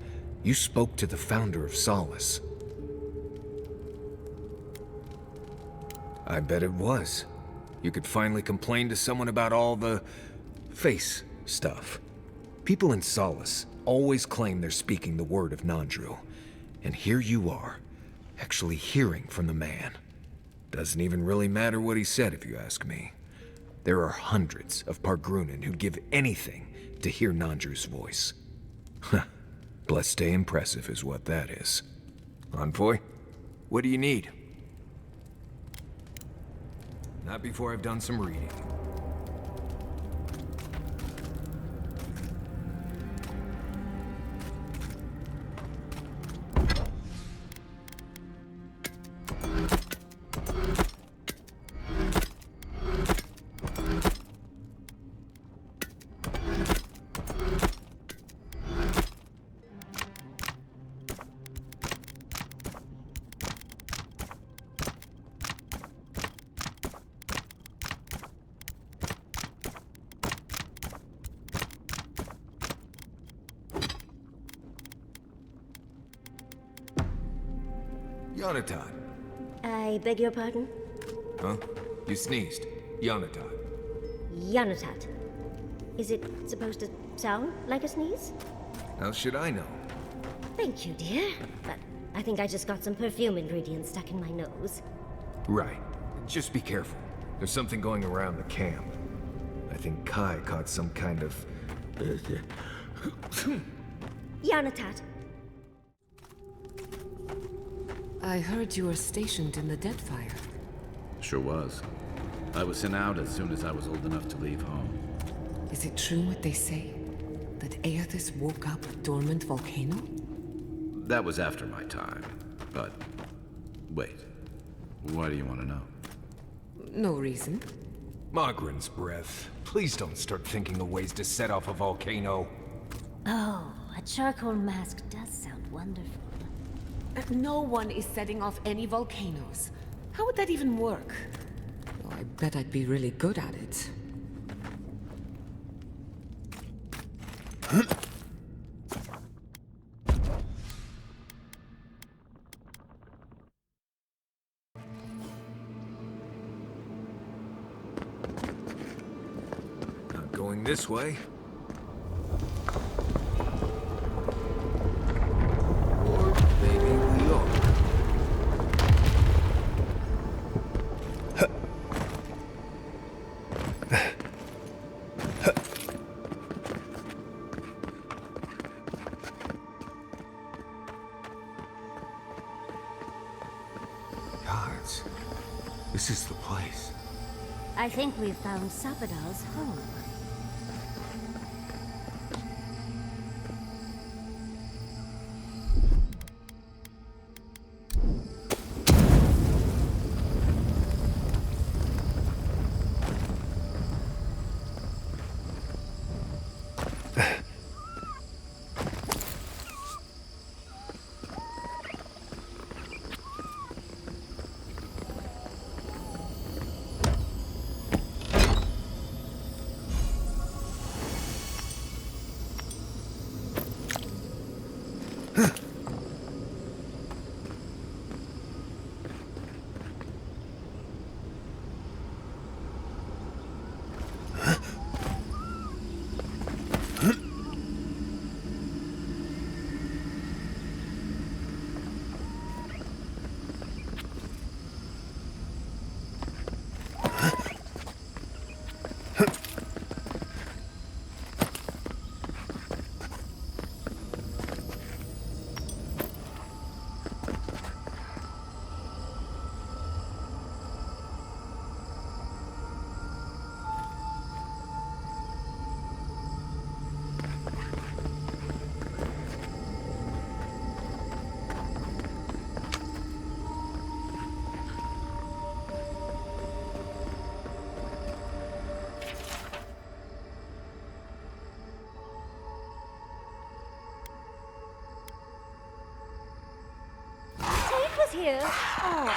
[SPEAKER 11] You spoke to the founder of Solace. I bet it was. You could finally complain to someone about all the face stuff. People in Solace always claim they're speaking the word of Nandru. And here you are, actually hearing from the man. Doesn't even really matter what he said, if you ask me. There are hundreds of Pargrunen who'd give anything to hear Nandru's voice. Huh. Blessed day impressive is what that is. Envoy, what do you need? Not before I've done some reading. Yonatan.
[SPEAKER 1] I beg your pardon?
[SPEAKER 11] Huh? You sneezed. Yonatan.
[SPEAKER 1] Yanatat. Is it supposed to sound like a sneeze?
[SPEAKER 11] How should I know?
[SPEAKER 1] Thank you, dear. But I think I just got some perfume ingredients stuck in my nose.
[SPEAKER 11] Right. Just be careful. There's something going around the camp. I think Kai caught some kind of...
[SPEAKER 1] Yanatat.
[SPEAKER 17] I heard you were stationed in the Deadfire.
[SPEAKER 16] Sure was. I was sent out as soon as I was old enough to leave home.
[SPEAKER 17] Is it true what they say? That Aethys woke up a dormant volcano?
[SPEAKER 16] That was after my time. But... wait. Why do you want to know?
[SPEAKER 17] No reason.
[SPEAKER 11] Magrin's breath. Please don't start thinking of ways to set off a volcano.
[SPEAKER 1] Oh, a charcoal mask does sound wonderful.
[SPEAKER 17] No one is setting off any volcanoes. How would that even work? Oh, I bet I'd be really good at it.
[SPEAKER 11] Not going this way. Or maybe we are.
[SPEAKER 15] Guards, this is the place.
[SPEAKER 1] I think we've found Sapadal's home. Here. Oh,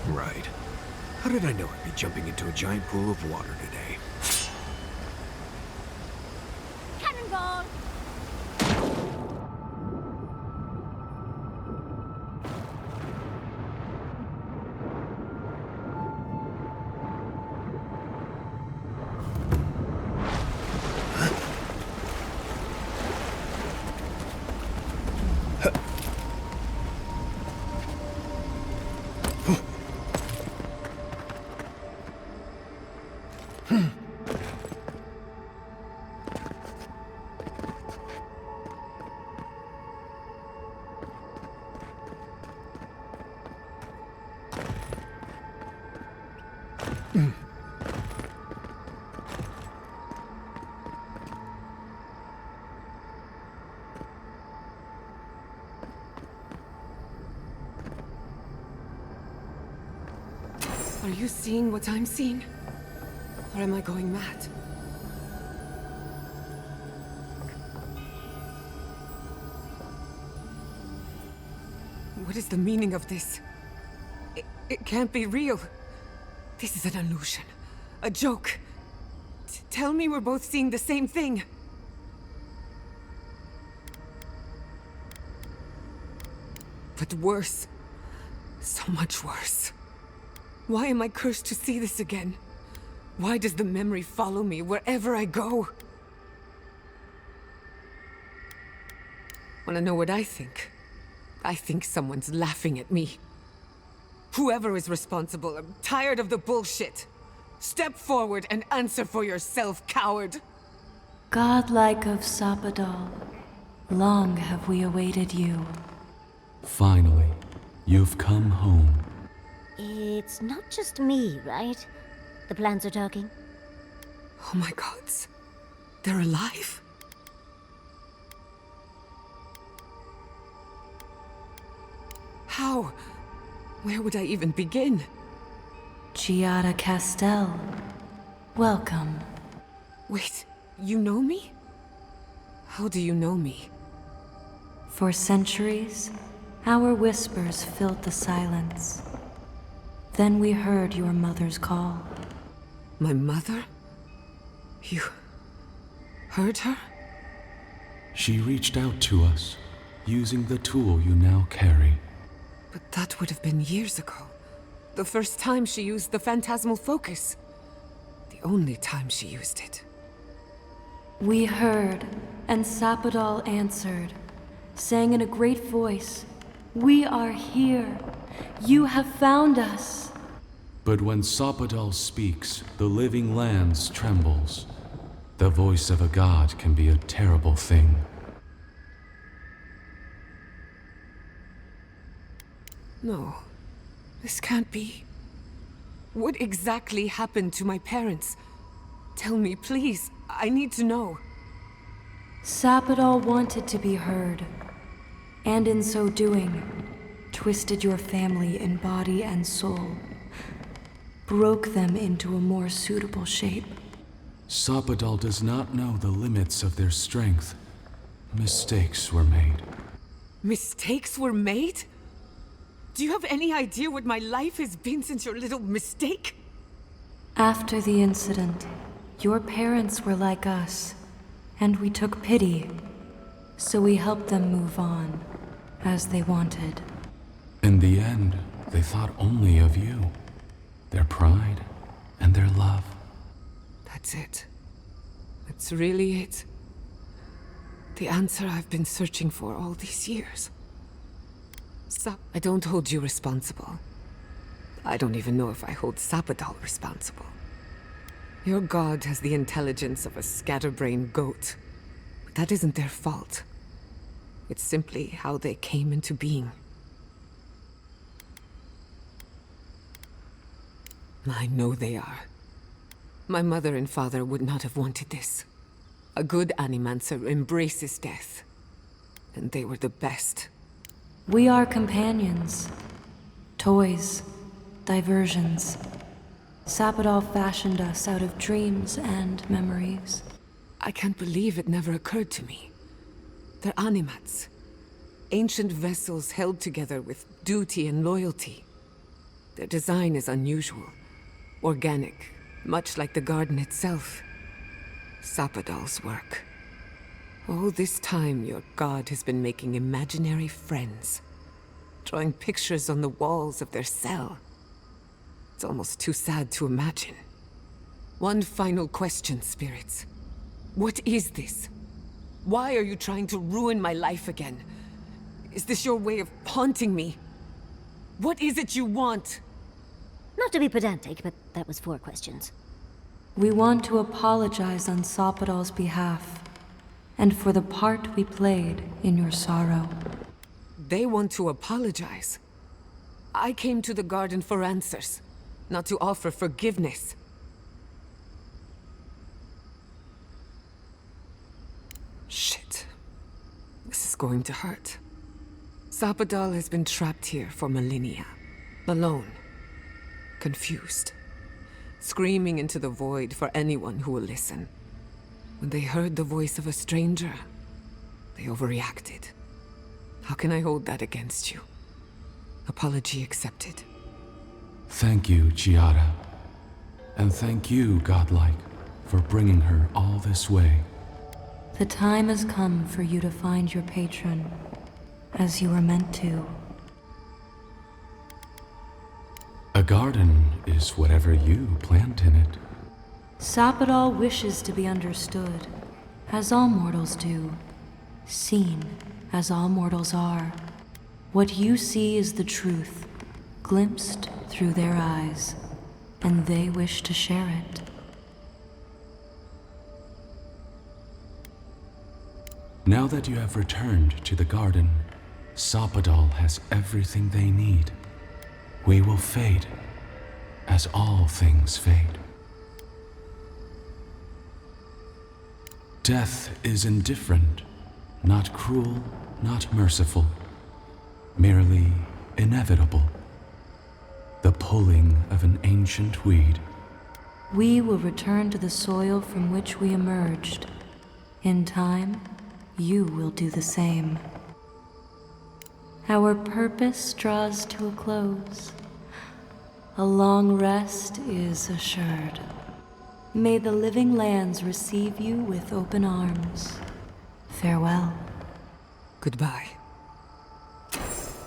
[SPEAKER 11] Right. How did I know I'd be jumping into a giant pool of water today?
[SPEAKER 1] Cannonball!
[SPEAKER 17] Are you seeing what I'm seeing? Or am I going mad? What is the meaning of this? It can't be real. This is an illusion. A joke. Tell me we're both seeing the same thing. But worse. So much worse. Why am I cursed to see this again? Why does the memory follow me wherever I go? Wanna know what I think? I think someone's laughing at me. Whoever is responsible, I'm tired of the bullshit. Step forward and answer for yourself, coward!
[SPEAKER 18] Godlike of Sapadal, long have we awaited you.
[SPEAKER 19] Finally, you've come home.
[SPEAKER 1] It's not just me, right? The plants are talking.
[SPEAKER 17] Oh my gods. They're alive? How? Where would I even begin?
[SPEAKER 18] Giatta Castel, welcome.
[SPEAKER 17] Wait, you know me? How do you know me?
[SPEAKER 18] For centuries, our whispers filled the silence. Then we heard your mother's call.
[SPEAKER 17] My mother? You heard her?
[SPEAKER 19] She reached out to us, using the tool you now carry.
[SPEAKER 17] But that would have been years ago. The first time she used the phantasmal focus. The only time she used it.
[SPEAKER 18] We heard, and Sapadal answered, saying in a great voice, "We are here. You have found us."
[SPEAKER 19] But when Sapadal speaks, the living lands trembles. The voice of a god can be a terrible thing.
[SPEAKER 17] No, this can't be. What exactly happened to my parents? Tell me, please. I need to know.
[SPEAKER 18] Sapadal wanted to be heard, and in so doing, twisted your family in body and soul, broke them into a more suitable shape.
[SPEAKER 19] Sapadal does not know the limits of their strength. Mistakes were made.
[SPEAKER 17] Mistakes were made? Do you have any idea what my life has been since your little mistake?
[SPEAKER 18] After the incident, your parents were like us, and we took pity, so we helped them move on, as they wanted.
[SPEAKER 19] In the end, they thought only of you, their pride, and their love.
[SPEAKER 17] That's it. That's really it. The answer I've been searching for all these years. I don't hold you responsible. I don't even know if I hold Sapadal responsible. Your god has the intelligence of a scatterbrained goat. But that isn't their fault. It's simply how they came into being. I know they are. My mother and father would not have wanted this. A good animancer embraces death. And they were the best.
[SPEAKER 18] We are companions. Toys. Diversions. Sapadal fashioned us out of dreams and memories.
[SPEAKER 17] I can't believe it never occurred to me. They're animats. Ancient vessels held together with duty and loyalty. Their design is unusual. Organic, much like the garden itself. Sapadal's work. All this time, your god has been making imaginary friends. Drawing pictures on the walls of their cell. It's almost too sad to imagine. One final question, spirits. What is this? Why are you trying to ruin my life again? Is this your way of haunting me? What is it you want?
[SPEAKER 1] Not to be pedantic, but that was 4 questions.
[SPEAKER 18] We want to apologize on Sapadal's behalf, and for the part we played in your sorrow.
[SPEAKER 17] They want to apologize. I came to the garden for answers, not to offer forgiveness. Shit. This is going to hurt. Sapadal has been trapped here for millennia. Alone. Confused. Screaming into the void for anyone who will listen. When they heard the voice of a stranger, they overreacted. How can I hold that against you? Apology accepted.
[SPEAKER 19] Thank you, Giatta. And thank you, Godlike, for bringing her all this way.
[SPEAKER 18] The time has come for you to find your patron, as you were meant to.
[SPEAKER 19] A garden is whatever you plant in it.
[SPEAKER 18] Sapadal wishes to be understood, as all mortals do. Seen, as all mortals are. What you see is the truth, glimpsed through their eyes, and they wish to share it.
[SPEAKER 19] Now that you have returned to the garden, Sapadal has everything they need. We will fade, as all things fade. Death is indifferent, not cruel, not merciful, merely inevitable. The pulling of an ancient weed.
[SPEAKER 18] We will return to the soil from which we emerged. In time, you will do the same. Our purpose draws to a close. A long rest is assured. May the living lands receive you with open arms. Farewell.
[SPEAKER 17] Goodbye.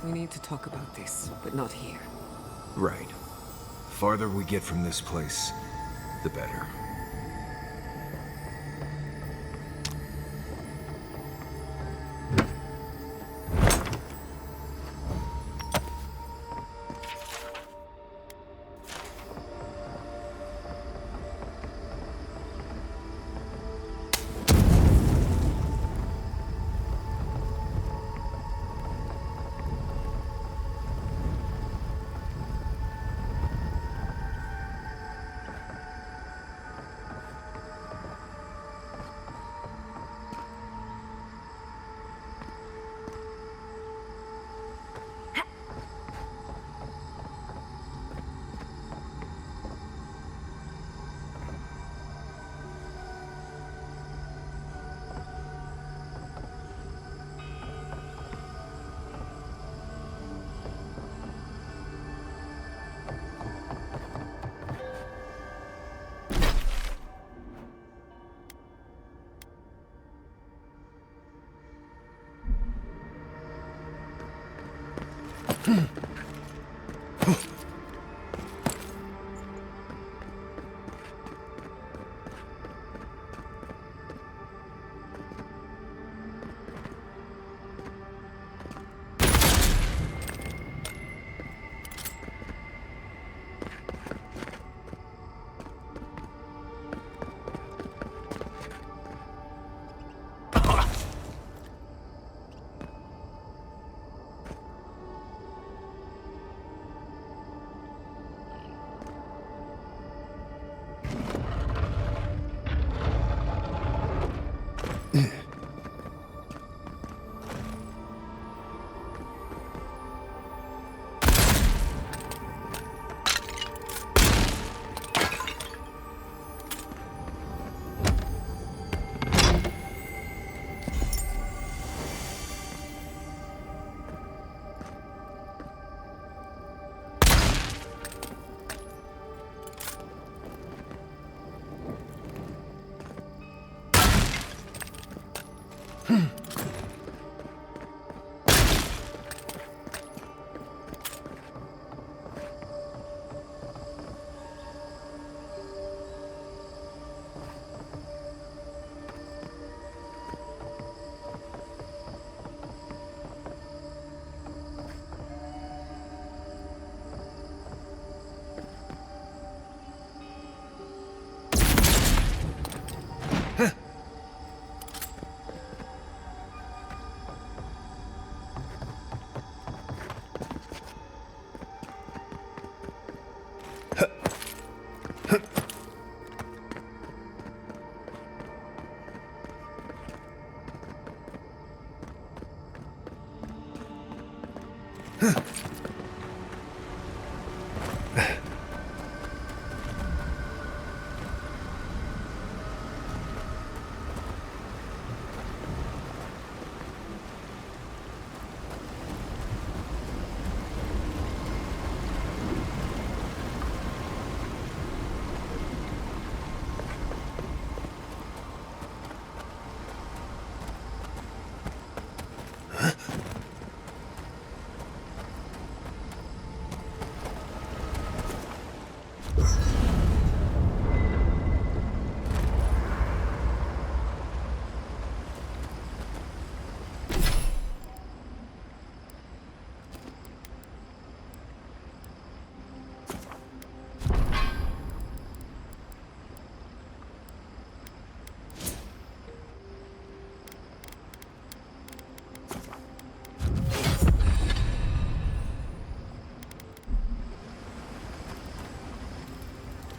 [SPEAKER 17] We need to talk about this, but not here.
[SPEAKER 11] Right. Farther we get from this place, the better.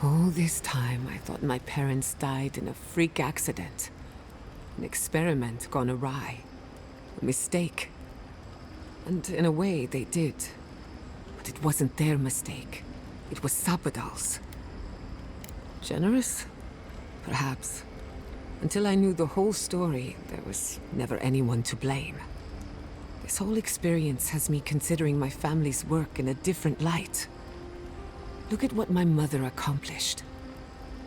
[SPEAKER 17] All this time, I thought my parents died in a freak accident. An experiment gone awry. A mistake. And in a way, they did. But it wasn't their mistake. It was Sapadal's. Generous? Perhaps. Until I knew the whole story, there was never anyone to blame. This whole experience has me considering my family's work in a different light. Look at what my mother accomplished.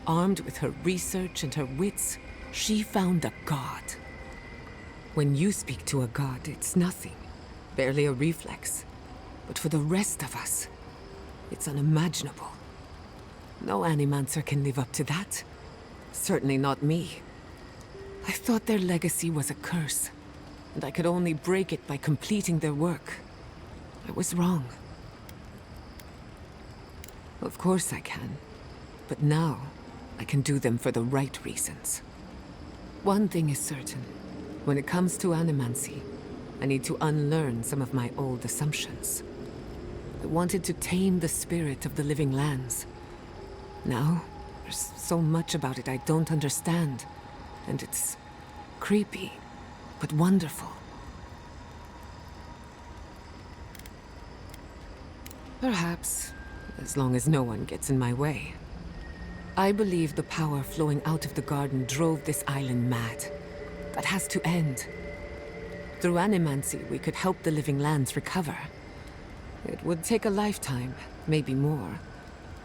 [SPEAKER 17] Armed with her research and her wits, she found a god. When you speak to a god, it's nothing. Barely a reflex. But for the rest of us, it's unimaginable. No animancer can live up to that. Certainly not me. I thought their legacy was a curse, and I could only break it by completing their work. I was wrong. Of course I can. But now, I can do them for the right reasons. One thing is certain. When it comes to animancy, I need to unlearn some of my old assumptions. I wanted to tame the spirit of the living lands. Now, there's so much about it I don't understand. And it's creepy, but wonderful. Perhaps. As long as no one gets in my way. I believe the power flowing out of the garden drove this island mad. That has to end. Through animancy, we could help the living lands recover. It would take a lifetime, maybe more,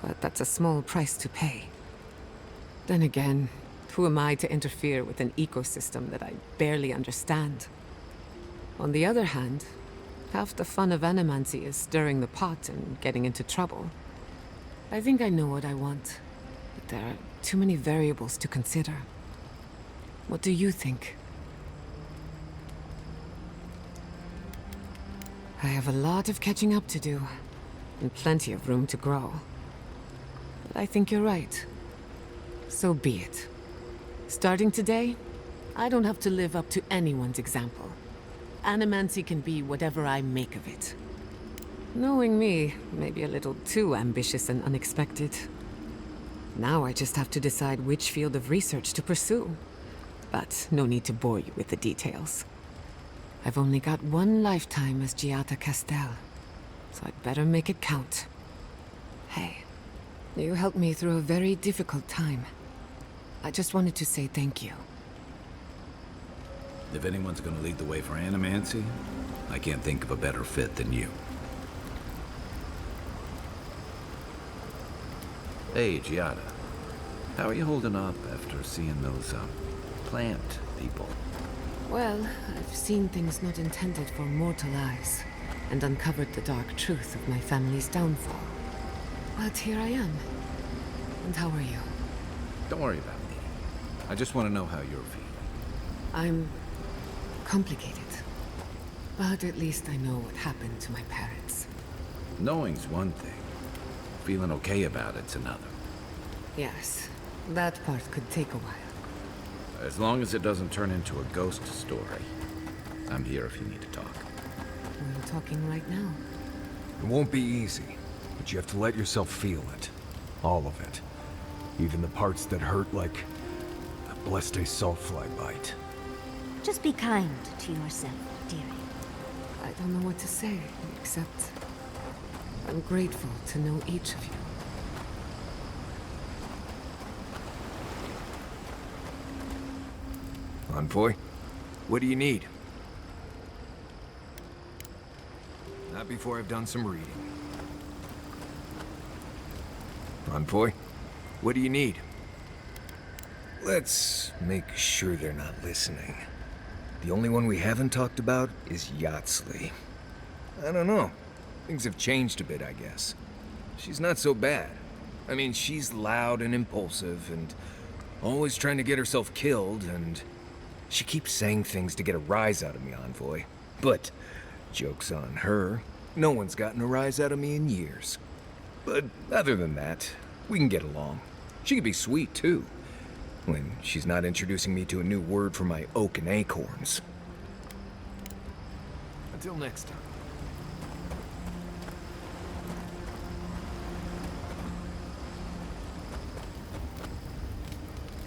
[SPEAKER 17] but that's a small price to pay. Then again, who am I to interfere with an ecosystem that I barely understand? On the other hand, half the fun of animancy is stirring the pot and getting into trouble. I think I know what I want, but there are too many variables to consider. What do you think? I have a lot of catching up to do, and plenty of room to grow. But I think you're right. So be it. Starting today, I don't have to live up to anyone's example. Animancy can be whatever I make of it. Knowing me, maybe a little too ambitious and unexpected. Now I just have to decide which field of research to pursue. But no need to bore you with the details. I've only got one lifetime as Giatta Castel, so I'd better make it count. Hey, you helped me through a very difficult time. I just wanted to say thank you.
[SPEAKER 16] If anyone's gonna lead the way for animancy, I can't think of a better fit than you. Hey, Giatta. How are you holding up after seeing those, plant people?
[SPEAKER 17] Well, I've seen things not intended for mortal eyes, and uncovered the dark truth of my family's downfall. But here I am. And how are you?
[SPEAKER 16] Don't worry about me. I just want to know how you're feeling.
[SPEAKER 17] I'm complicated. But at least I know what happened to my parents.
[SPEAKER 16] Knowing's one thing. Feeling okay about it's another.
[SPEAKER 17] Yes, that part could take a while.
[SPEAKER 16] As long as it doesn't turn into a ghost story, I'm here if you need to talk.
[SPEAKER 17] We're talking right now.
[SPEAKER 11] It won't be easy, but you have to let yourself feel it. All of it. Even the parts that hurt like a blessed sawfly bite.
[SPEAKER 1] Just be kind to yourself, dearie.
[SPEAKER 17] I don't know what to say, except I'm grateful to know each of you.
[SPEAKER 11] Envoy, what do you need? Not before I've done some reading. Envoy, what do you need? Let's make sure they're not listening. The only one we haven't talked about is Yatzli. I don't know. Things have changed a bit, I guess. She's not so bad. I mean, she's loud and impulsive and always trying to get herself killed, and she keeps saying things to get a rise out of me, Envoy. But, joke's on her, no one's gotten a rise out of me in years. But other than that, we can get along. She can be sweet, too, when she's not introducing me to a new word for my oak and acorns. Until next time.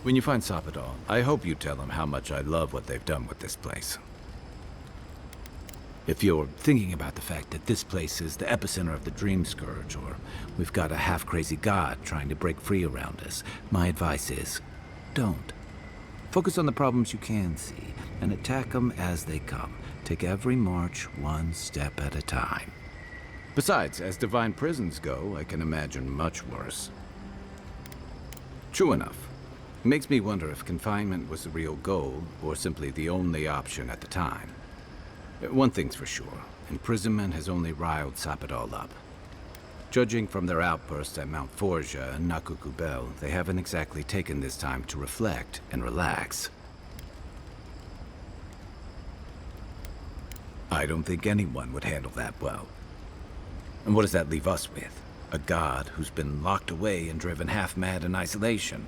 [SPEAKER 16] When you find Sapadal, I hope you tell him how much I love what they've done with this place. If you're thinking about the fact that this place is the epicenter of the Dream Scourge, or we've got a half-crazy god trying to break free around us, my advice is, don't. Focus on the problems you can see, and attack them as they come. Take every march one step at a time. Besides, as divine prisons go, I can imagine much worse. True enough. It makes me wonder if confinement was the real goal, or simply the only option at the time. One thing's for sure, imprisonment has only riled Sapadal up. Judging from their outbursts at Mount Forja and Nakukubel, they haven't exactly taken this time to reflect and relax. I don't think anyone would handle that well. And what does that leave us with? A god who's been locked away and driven half-mad in isolation.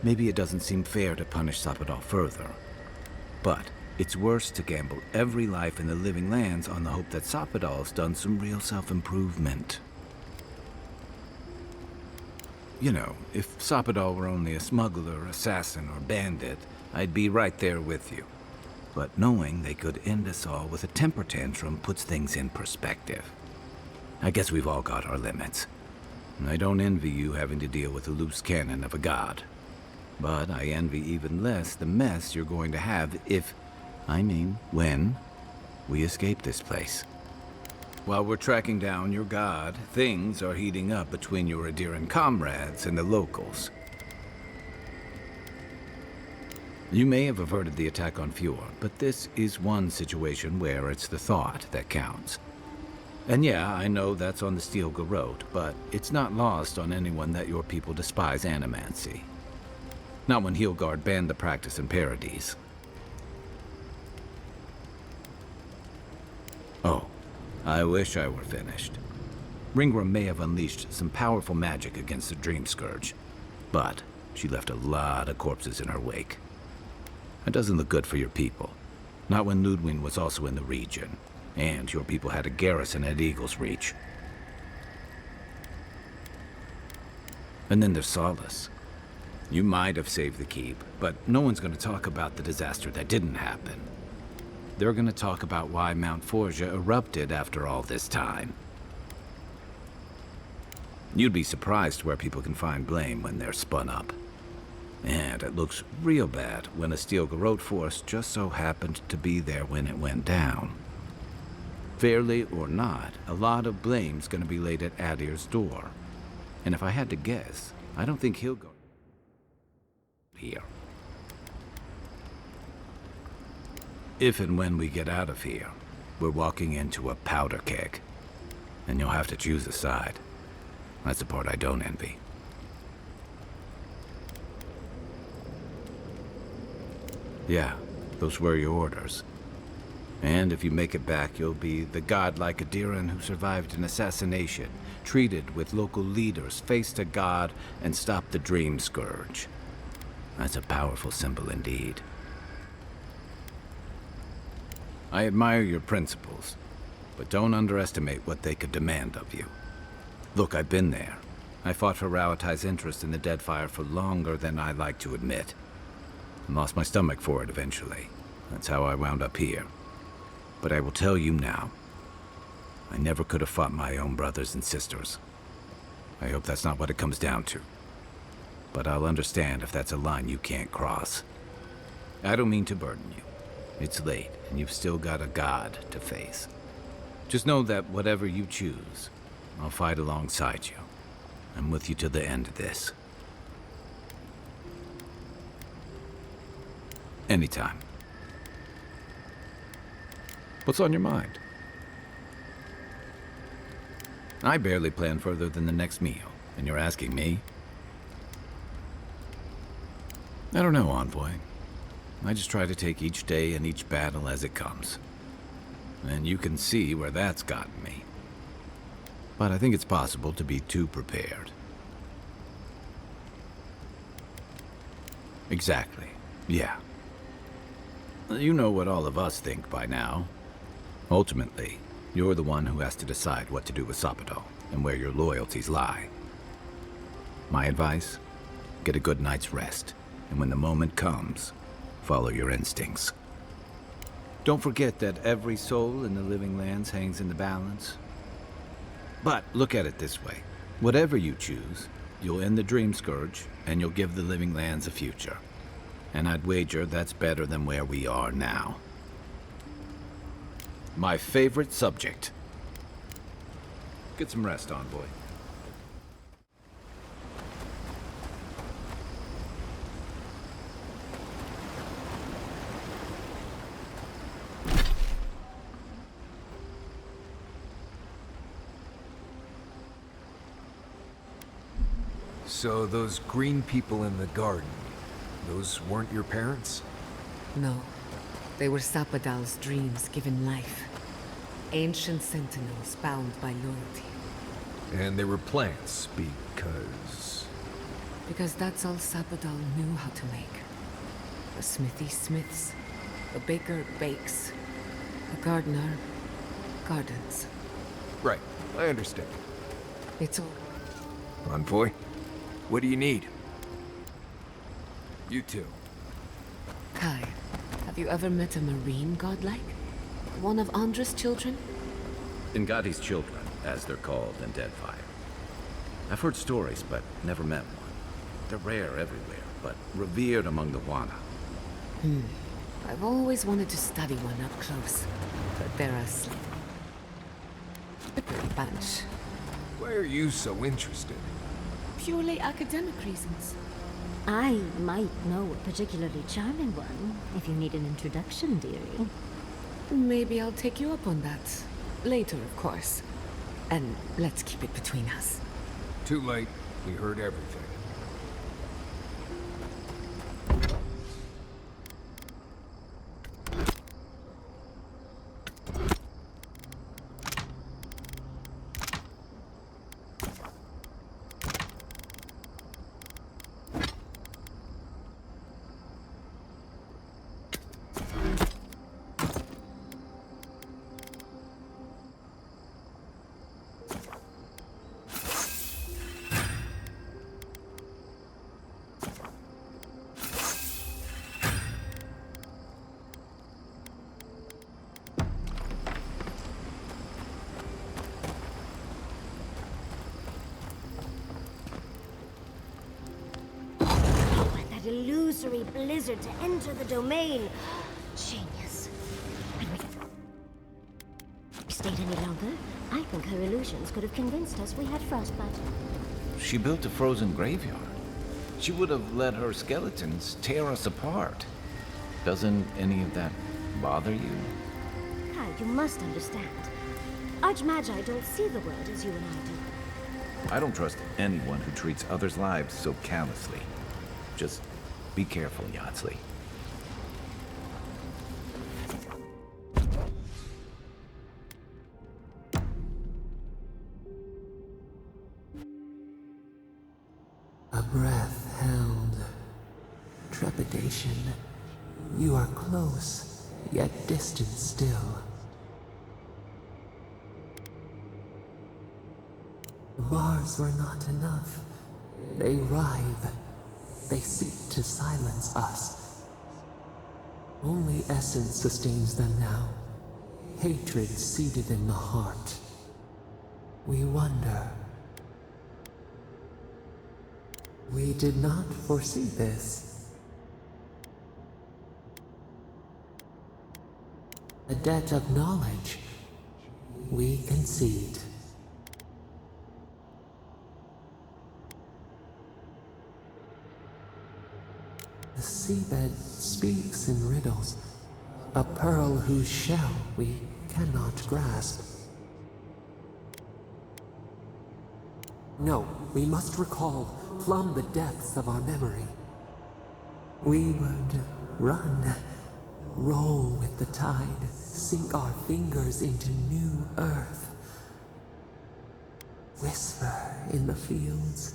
[SPEAKER 16] Maybe it doesn't seem fair to punish Sapadal further, but it's worse to gamble every life in the living lands on the hope that Sapadal's done some real self-improvement. You know, if Sapadal were only a smuggler, assassin, or bandit, I'd be right there with you. But knowing they could end us all with a temper tantrum puts things in perspective. I guess we've all got our limits. I don't envy you having to deal with a loose cannon of a god. But I envy even less the mess you're going to have when we escape this place. While we're tracking down your god, things are heating up between your Adiran comrades and the locals. You may have averted the attack on Fjord, but this is one situation where it's the thought that counts. And yeah, I know that's on the Steel Garrote, but it's not lost on anyone that your people despise animancy. Not when Heelguard banned the practice in Paradise. Oh, I wish I were finished. Ringram may have unleashed some powerful magic against the Dream Scourge, but she left a lot of corpses in her wake. It doesn't look good for your people. Not when Ludwig was also in the region, and your people had a garrison at Eagle's Reach. And then there's Solace. You might have saved the keep, but no one's going to talk about the disaster that didn't happen. They're going to talk about why Mount Forja erupted after all this time. You'd be surprised where people can find blame when they're spun up. And it looks real bad when a Steel Garrote force just so happened to be there when it went down. Fairly or not, a lot of blame's going to be laid at Adir's door. And if I had to guess, I don't think he'll go here. If and when we get out of here, we're walking into a powder keg. And you'll have to choose a side. That's the part I don't envy. Yeah, those were your orders. And if you make it back, you'll be the godlike Adiran who survived an assassination, treated with local leaders, faced a god, and stopped the Dream Scourge. That's a powerful symbol indeed. I admire your principles, but don't underestimate what they could demand of you. Look, I've been there. I fought for Rauatai's interest in the Deadfire for longer than I like to admit. And lost my stomach for it eventually. That's how I wound up here. But I will tell you now, I never could have fought my own brothers and sisters. I hope that's not what it comes down to. But I'll understand if that's a line you can't cross. I don't mean to burden you. It's late, and you've still got a god to face. Just know that whatever you choose, I'll fight alongside you. I'm with you to the end of this. Anytime. What's on your mind? I barely plan further than the next meal, and you're asking me? I don't know, Envoy. I just try to take each day and each battle as it comes. And you can see where that's gotten me. But I think it's possible to be too prepared. Exactly. Yeah. You know what all of us think by now. Ultimately, you're the one who has to decide what to do with Sapadal and where your loyalties lie. My advice? Get a good night's rest, and when the moment comes, follow your instincts. Don't forget that every soul in the living lands hangs in the balance. But look at it this way. Whatever you choose, you'll end the Dream Scourge, and you'll give the living lands a future. And I'd wager that's better than where we are now. My favorite subject. Get some rest, Envoy.
[SPEAKER 11] So those green people in the garden, those weren't your parents?
[SPEAKER 17] No. They were Sapadal's dreams given life. Ancient sentinels bound by loyalty.
[SPEAKER 11] And they were plants because...
[SPEAKER 17] Because that's all Sapadal knew how to make. A smithy smiths. A baker bakes. A gardener gardens.
[SPEAKER 11] Right, I understand.
[SPEAKER 17] It's all...
[SPEAKER 11] Envoy, what do you need? You too.
[SPEAKER 17] Kai, have you ever met a marine godlike? One of Andra's children?
[SPEAKER 16] Ingadi's children, as they're called in Deadfire. I've heard stories, but never met one. They're rare everywhere, but revered among the Wana.
[SPEAKER 17] I've always wanted to study one up close, but they're a slippery bunch.
[SPEAKER 11] Why are you so interested?
[SPEAKER 17] Purely academic reasons.
[SPEAKER 1] I might know a particularly charming one, if you need an introduction, dearie.
[SPEAKER 17] Maybe I'll take you up on that. Later, of course. And let's keep it between us.
[SPEAKER 11] Too late. We heard everything.
[SPEAKER 1] Illusory blizzard to enter the domain. Genius. And we stayed any longer, I think her illusions could have convinced us we had frostbite.
[SPEAKER 16] She built a frozen graveyard. She would have let her skeletons tear us apart. Doesn't any of that bother you?
[SPEAKER 1] Kai, you must understand. Archmagi don't see the world as you and I do.
[SPEAKER 16] I don't trust anyone who treats others' lives so callously. Just be careful, Yatzli.
[SPEAKER 13] A breath held. Trepidation. You are close, yet distant still. The bars were not enough. They writhe. They seek to silence us. Only essence sustains them now. Hatred seated in the heart. We wonder. We did not foresee this. A debt of knowledge. We concede. The seabed speaks in riddles, a pearl whose shell we cannot grasp. No, we must recall, plumb the depths of our memory. We would run, roll with the tide, sink our fingers into new earth. Whisper in the fields,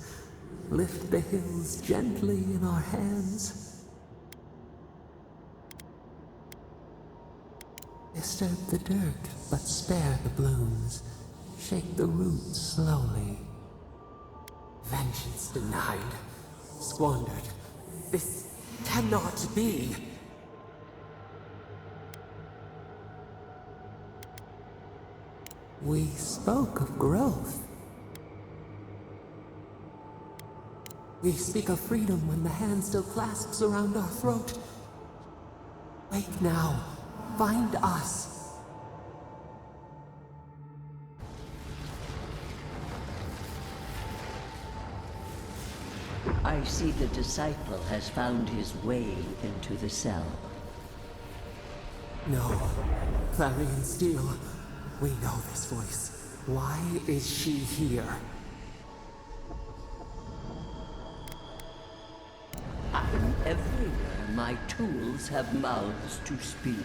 [SPEAKER 13] lift the hills gently in our hands. Disturb the dirt, but spare the blooms. Shake the roots slowly. Vengeance denied, squandered. This cannot be. We spoke of growth. We speak of freedom when the hand still clasps around our throat. Wake now. Find us.
[SPEAKER 20] I see the disciple has found his way into the cell.
[SPEAKER 13] No. Clarion Steel. We know this voice. Why is she here?
[SPEAKER 20] I'm everywhere my tools have mouths to speak.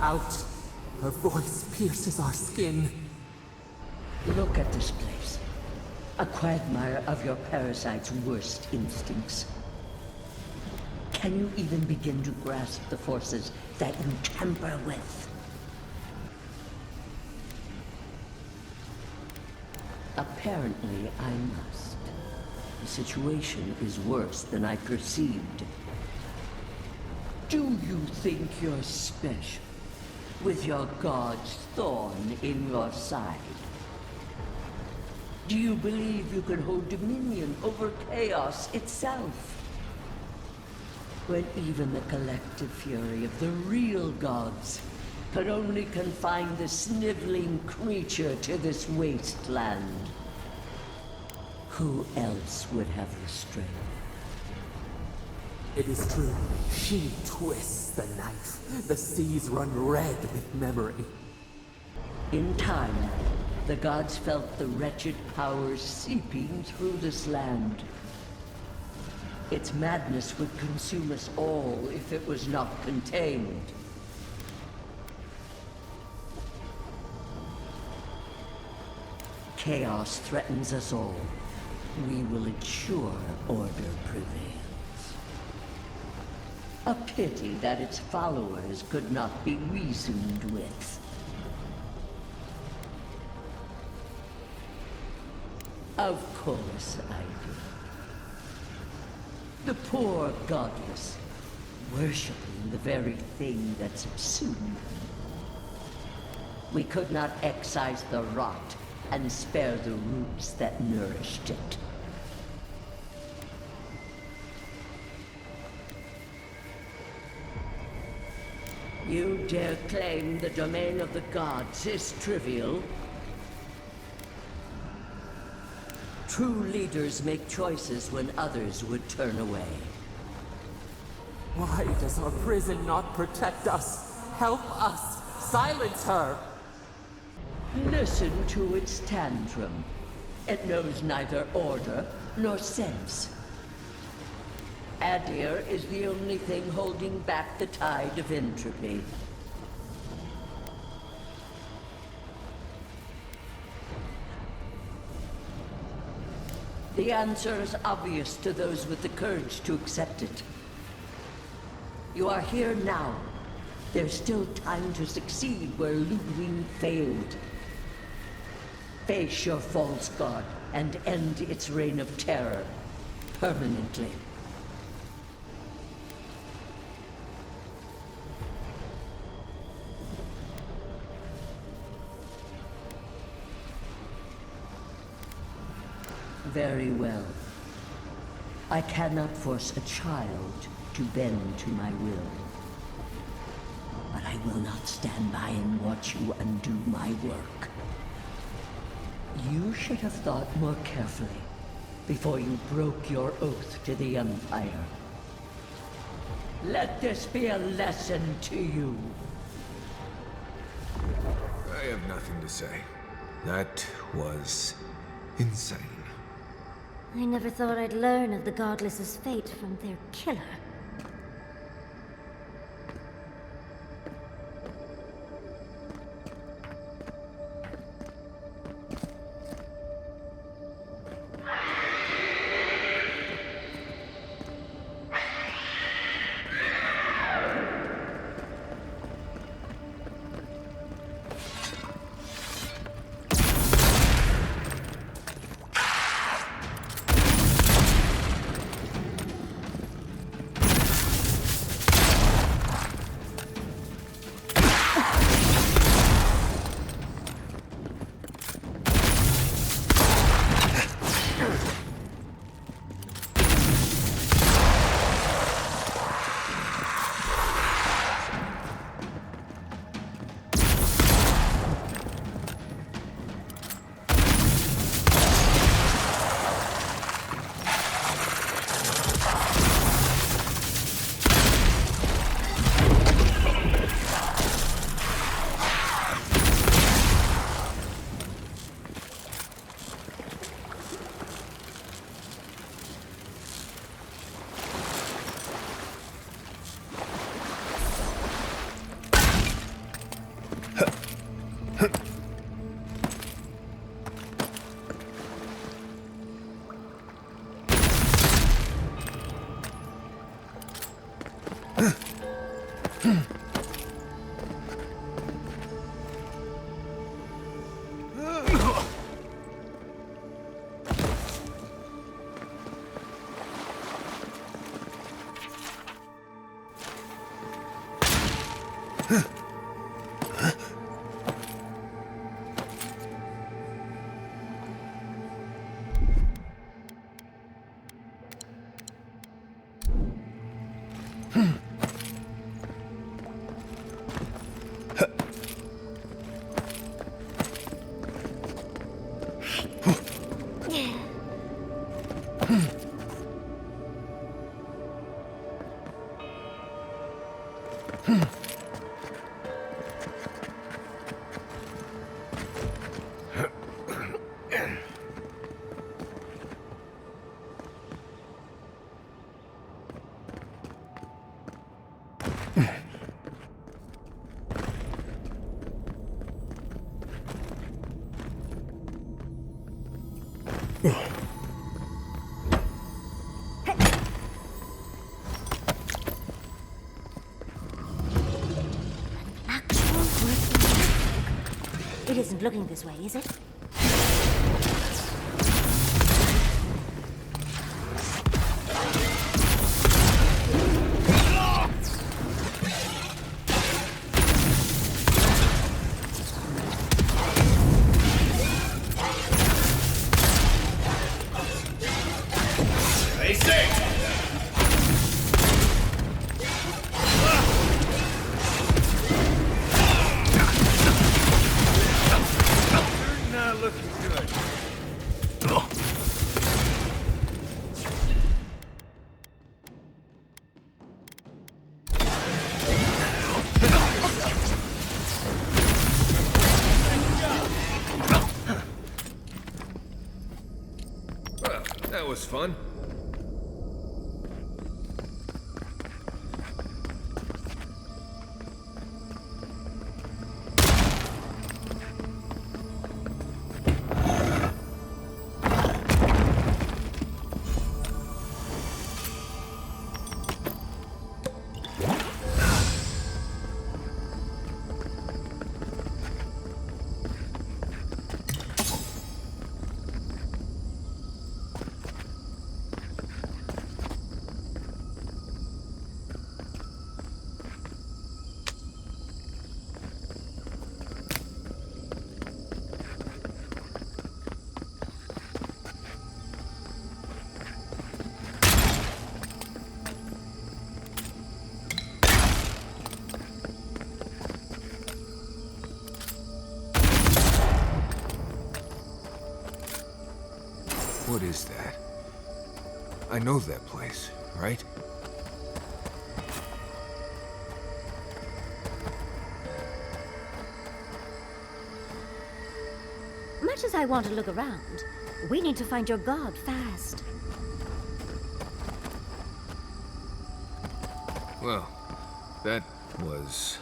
[SPEAKER 13] Out! Her voice pierces our skin.
[SPEAKER 20] Look at this place. A quagmire of your parasite's worst instincts. Can you even begin to grasp the forces that you tamper with? Apparently, I must. The situation is worse than I perceived. Do you think you're special, with your god's thorn in your side? Do you believe you can hold dominion over chaos itself? When even the collective fury of the real gods could only confine the sniveling creature to this wasteland. Who else would have restrained?
[SPEAKER 13] It is true. She twists the knife. The seas run red with memory.
[SPEAKER 20] In time, the gods felt the wretched powers seeping through this land. Its madness would consume us all if it was not contained. Chaos threatens us all. We will ensure order prevails. A pity that its followers could not be reasoned with. Of course I do. The poor godless, worshipping the very thing that subsumed them. We could not excise the rot and spare the roots that nourished it. You dare claim the domain of the gods is trivial? True leaders make choices when others would turn away.
[SPEAKER 13] Why does our prison not protect us? Help us! Silence her!
[SPEAKER 20] Listen to its tantrum. It knows neither order nor sense. Adir is the only thing holding back the tide of entropy. The answer is obvious to those with the courage to accept it. You are here now. There's still time to succeed where Ludwig failed. Face your false god and end its reign of terror permanently. Very well. I cannot force a child to bend to my will. But I will not stand by and watch you undo my work. You should have thought more carefully before you broke your oath to the Empire. Let this be a lesson to you.
[SPEAKER 11] I have nothing to say. That was insane.
[SPEAKER 1] I never thought I'd learn of the Godless's fate from their killer. It isn't looking this way, is it?
[SPEAKER 14] Stay safe!
[SPEAKER 11] was fun. What is that? I know that place, right?
[SPEAKER 1] Much as I want to look around, we need to find your god fast.
[SPEAKER 11] Well, that was...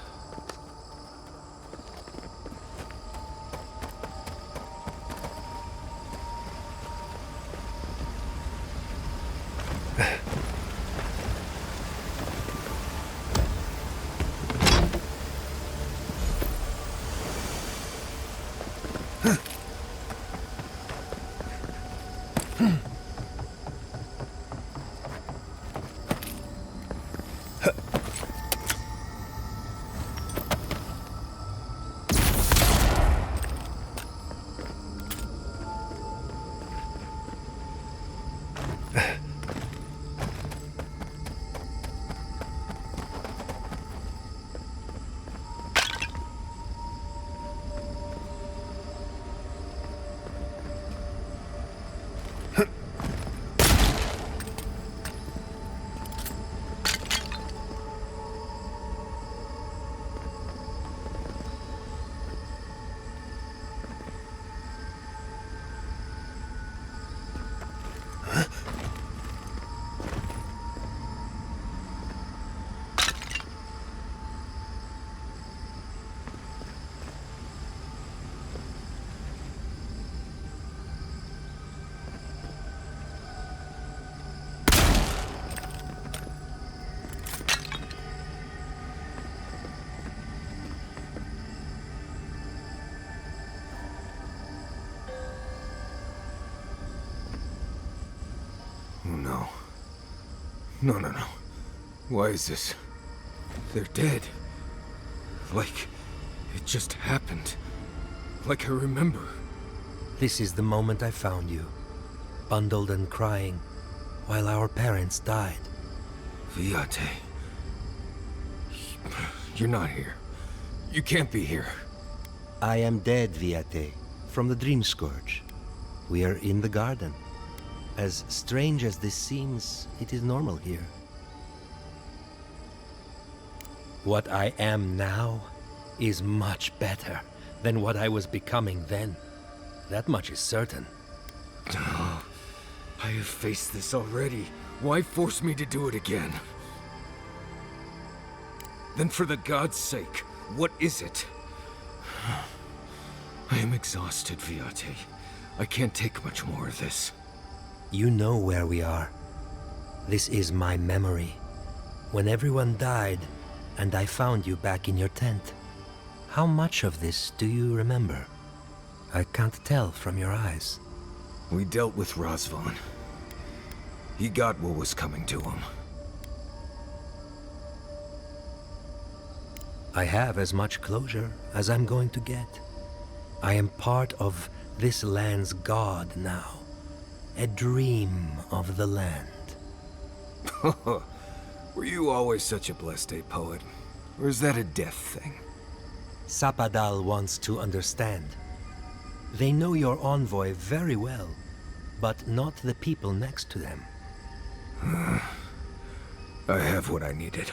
[SPEAKER 11] No. Why is this? They're dead. Like, it just happened. Like I remember.
[SPEAKER 21] This is the moment I found you. Bundled and crying, while our parents died.
[SPEAKER 11] Viate. You're not here. You can't be here.
[SPEAKER 21] I am dead, Viate, from the Dream Scourge. We are in the garden. As strange as this seems, it is normal here. What I am now is much better than what I was becoming then. That much is certain.
[SPEAKER 11] Oh, I have faced this already. Why force me to do it again? Then for the god's sake, what is it? I am exhausted, Viate. I can't take much more of this.
[SPEAKER 21] You know where we are. This is my memory. When everyone died, and I found you back in your tent. How much of this do you remember? I can't tell from your eyes.
[SPEAKER 11] We dealt with Razvan. He got what was coming to him.
[SPEAKER 21] I have as much closure as I'm going to get. I am part of this land's god now. A dream of the land.
[SPEAKER 11] Were you always such a blessed day poet? Or is that a death thing?
[SPEAKER 21] Sapadal wants to understand. They know your envoy very well, but not the people next to them.
[SPEAKER 11] I have what I needed.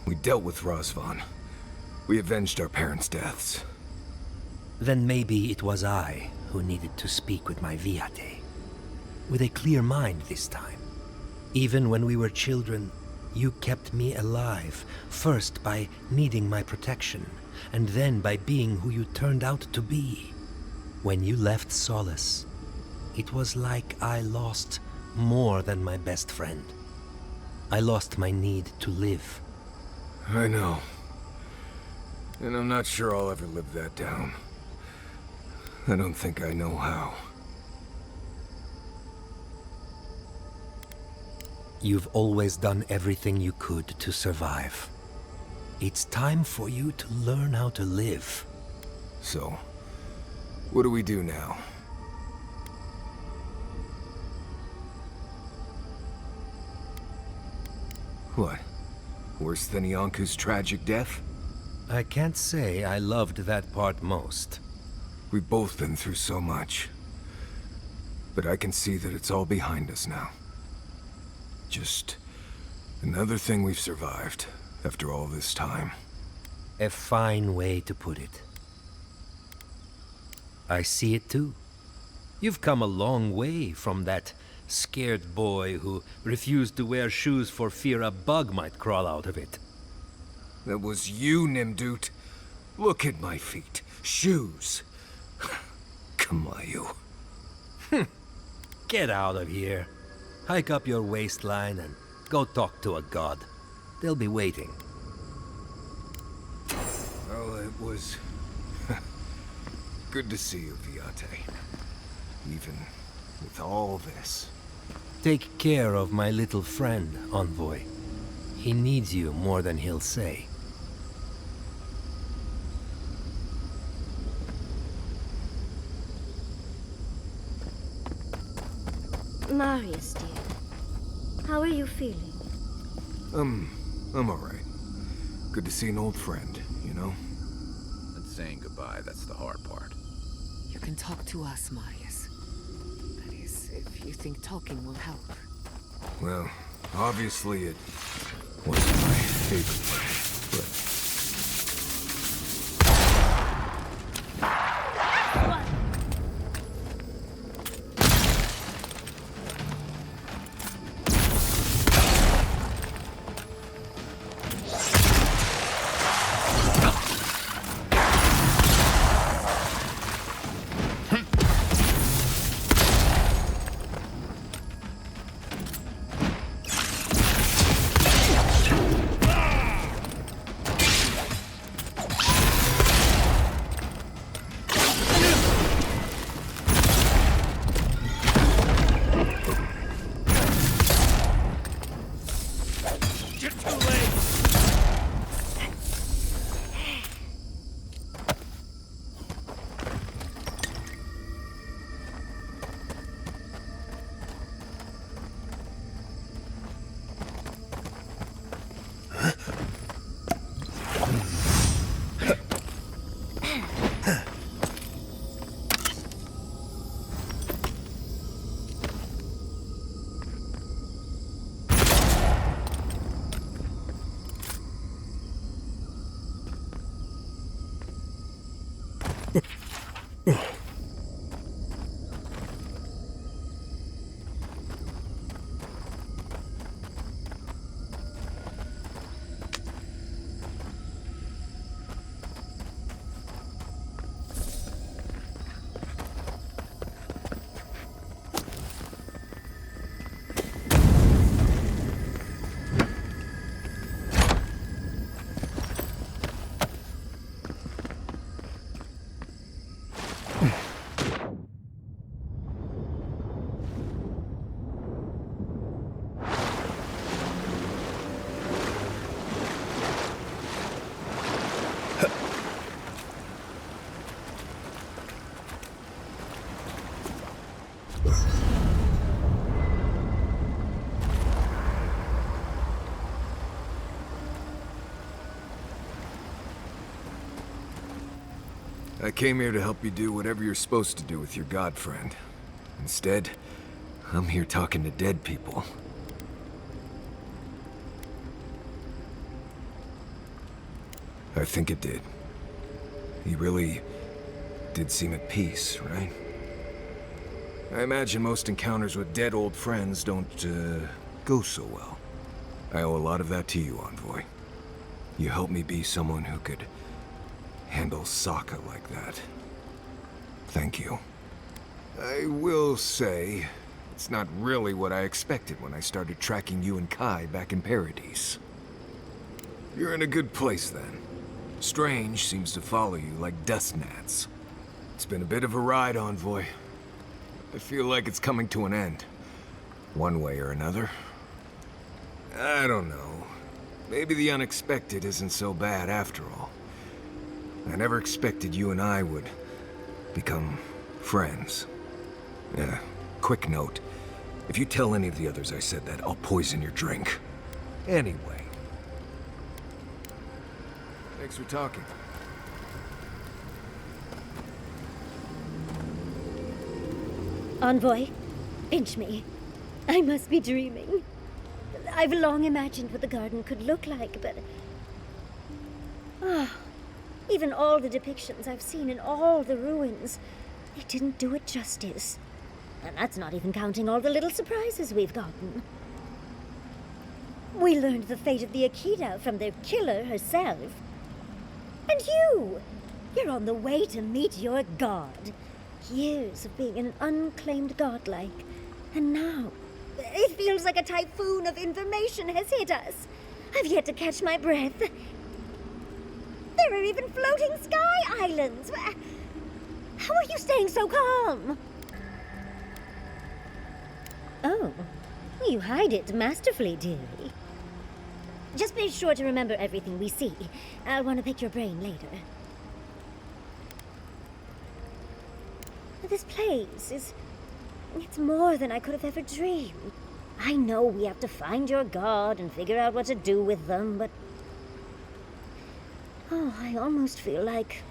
[SPEAKER 11] We dealt with Razvan. We avenged our parents' deaths.
[SPEAKER 21] Then maybe it was I who needed to speak with my Viate. with a clear mind this time. Even when we were children, you kept me alive, first by needing my protection, and then by being who you turned out to be. When you left Solace, it was like I lost more than my best friend. I lost my need to live.
[SPEAKER 11] I know. And I'm not sure I'll ever live that down. I don't think I know how.
[SPEAKER 21] You've always done everything you could to survive. It's time for you to learn how to live.
[SPEAKER 11] So, what do we do now? What? Worse than Ianku's tragic death?
[SPEAKER 21] I can't say I loved that part most.
[SPEAKER 11] We've both been through so much. But I can see that it's all behind us now. Just another thing we've survived after all this time.
[SPEAKER 21] A fine way to put it. I see it too. You've come a long way from that scared boy who refused to wear shoes for fear a bug might crawl out of it.
[SPEAKER 11] That was you, Nimdut. Look at my feet. Shoes. Kamayu.
[SPEAKER 21] Get out of here. Hike up your waistline and go talk to a god. They'll be waiting.
[SPEAKER 11] Well, it was good to see you, Giatta. Even with all this.
[SPEAKER 21] Take care of my little friend, Envoy. He needs you more than he'll say.
[SPEAKER 1] Marius, dear. How are you feeling?
[SPEAKER 11] I'm alright. Good to see an old friend, you know?
[SPEAKER 16] And saying goodbye, that's the hard part.
[SPEAKER 17] You can talk to us, Marius. That is, if you think talking will help.
[SPEAKER 11] Well, obviously it wasn't my favorite way, but... I came here to help you do whatever you're supposed to do with your god friend. Instead, I'm here talking to dead people. I think it did. He really did seem at peace, right? I imagine most encounters with dead old friends don't, go so well. I owe a lot of that to you, Envoy. You helped me be someone who could handle Sokka like that. Thank you. I will say, it's not really what I expected when I started tracking you and Kai back in Paradise. You're in a good place then. Strange seems to follow you like dust gnats. It's been a bit of a ride, Envoy. I feel like it's coming to an end. One way or another. I don't know. Maybe the unexpected isn't so bad after all. I never expected you and I would become friends. Yeah, quick note. If you tell any of the others I said that, I'll poison your drink. Anyway. Thanks for talking.
[SPEAKER 1] Envoy, pinch me. I must be dreaming. I've long imagined what the garden could look like, but... even all the depictions I've seen in all the ruins, they didn't do it justice. And that's not even counting all the little surprises we've gotten. We learned the fate of the Akita from their killer herself. And you're on the way to meet your god. Years of being an unclaimed godlike. And now, it feels like a typhoon of information has hit us. I've yet to catch my breath. There are even floating sky islands. How are you staying so calm? Oh, you hide it masterfully, dearie. Just be sure to remember everything we see. I'll want to pick your brain later. This place it's more than I could have ever dreamed. I know we have to find your god and figure out what to do with them, but... oh, I almost feel like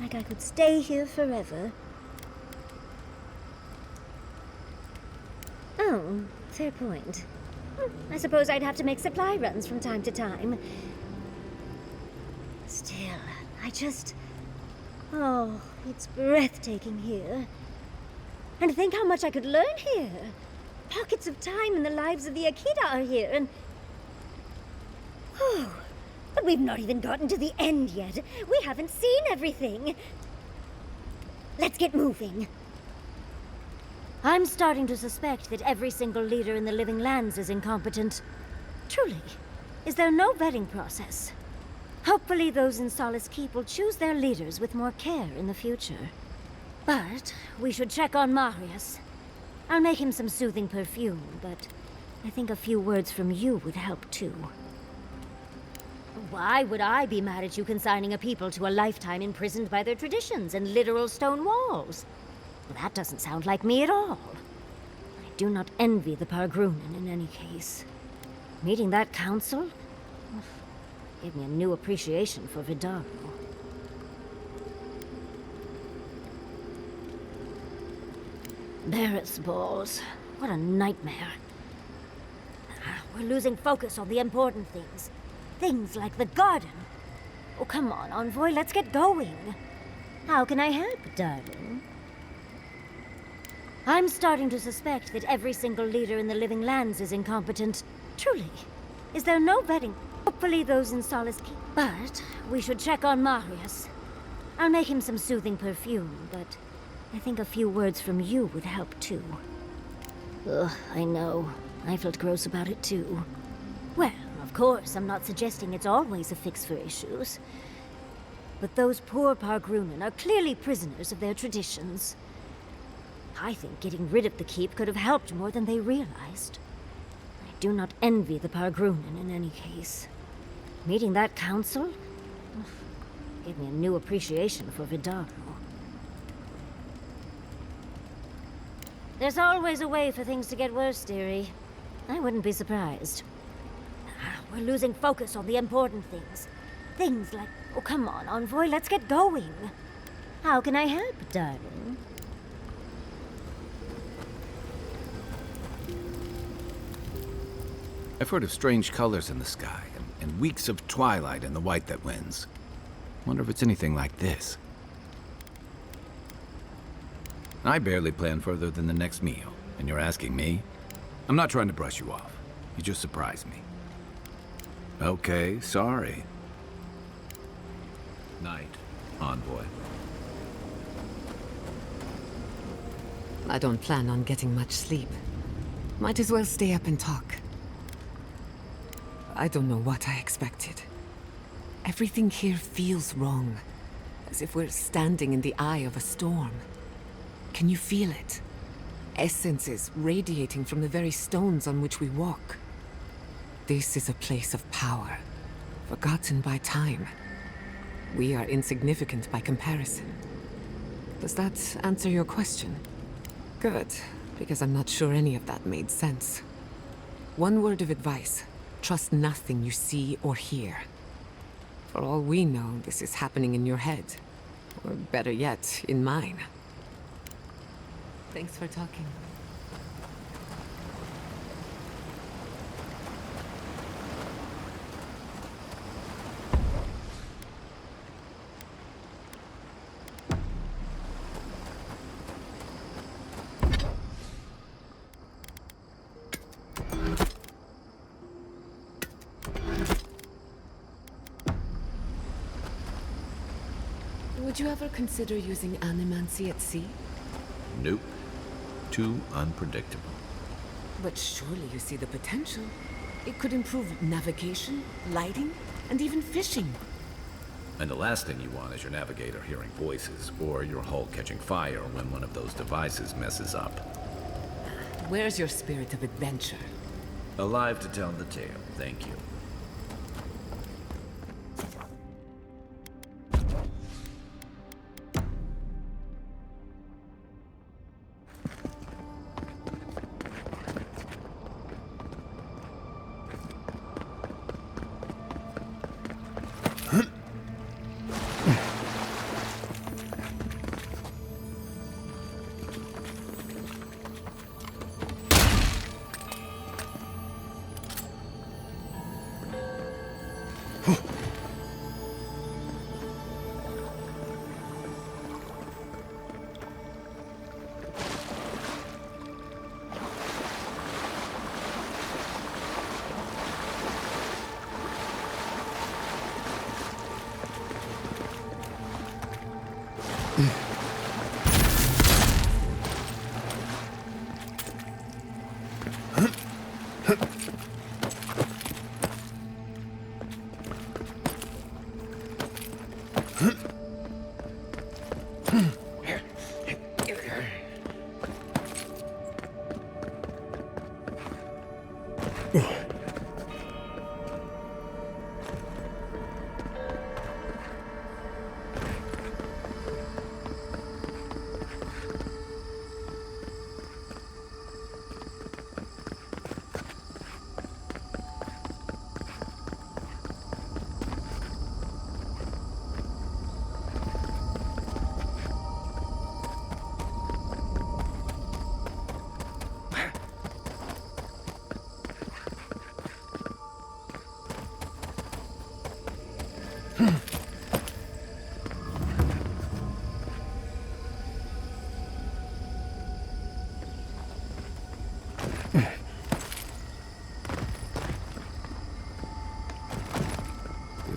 [SPEAKER 1] I could stay here forever. Oh, fair point. I suppose I'd have to make supply runs from time to time. Still, oh, it's breathtaking here. And think how much I could learn here. Pockets of time in the lives of the Akita are here, and... oh, but we've not even gotten to the end yet. We haven't seen everything. Let's get moving. I'm starting to suspect that every single leader in the Living Lands is incompetent. Truly. Is there no vetting process? Hopefully those in Solace Keep will choose their leaders with more care in the future. But we should check on Marius. I'll make him some soothing perfume, but I think a few words from you would help too. Why would I be mad at you consigning a people to a lifetime imprisoned by their traditions and literal stone walls? Well, that doesn't sound like me at all. I do not envy the Pargrunen in any case. Meeting that council gave me a new appreciation for Vidaro. Barrett's balls. What a nightmare. We're losing focus on the important things. Things like the garden. Oh, come on, Envoy, let's get going. How can I help, darling? I'm starting to suspect that every single leader in the Living Lands is incompetent. Truly. Is there no vetting? Hopefully those in Solace Keep. But we should check on Marius. I'll make him some soothing perfume, but I think a few words from you would help too. Ugh, I know. I felt gross about it too. Well, of course, I'm not suggesting it's always a fix for issues. But those poor Pargrunen are clearly prisoners of their traditions. I think getting rid of the keep could have helped more than they realized. I do not envy the Pargrunen in any case. Meeting that council gave me a new appreciation for Vidaro. There's always a way for things to get worse, dearie. I wouldn't be surprised. We're losing focus on the important things. Things like... oh, come on, Envoy, let's get going. How can I help, darling?
[SPEAKER 16] I've heard of strange colors in the sky, and weeks of twilight in the white that wins. Wonder if it's anything like this. I barely plan further than the next meal, and you're asking me? I'm not trying to brush you off. You just surprised me. Okay, sorry. Night, Envoy.
[SPEAKER 17] I don't plan on getting much sleep. Might as well stay up and talk. I don't know what I expected. Everything here feels wrong. As if we're standing in the eye of a storm. Can you feel it? Essences radiating from the very stones on which we walk. This is a place of power, forgotten by time. We are insignificant by comparison. Does that answer your question? Good, because I'm not sure any of that made sense. One word of advice. Trust nothing you see or hear. For all we know, this is happening in your head. Or better yet, in mine. Thanks for talking. Would you ever consider using animancy at sea?
[SPEAKER 16] Nope. Too unpredictable.
[SPEAKER 17] But surely you see the potential. It could improve navigation, lighting, and even fishing.
[SPEAKER 16] And the last thing you want is your navigator hearing voices, or your hull catching fire when one of those devices messes up.
[SPEAKER 17] Where's your spirit of adventure?
[SPEAKER 16] Alive to tell the tale, thank you.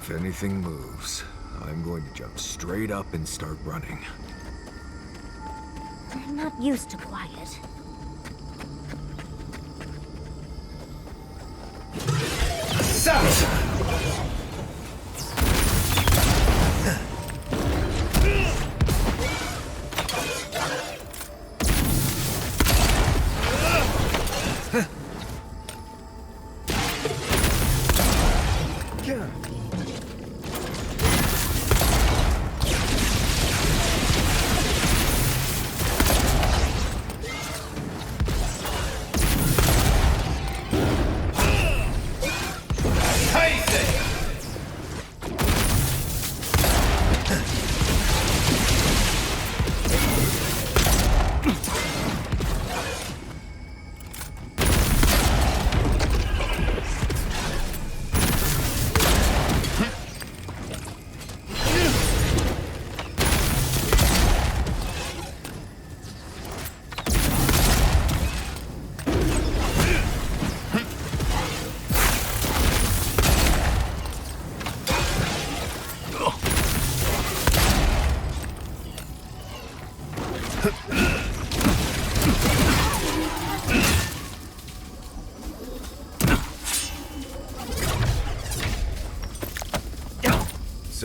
[SPEAKER 11] If anything moves, I'm going to jump straight up and start running.
[SPEAKER 1] We're not used to quiet.
[SPEAKER 14] South!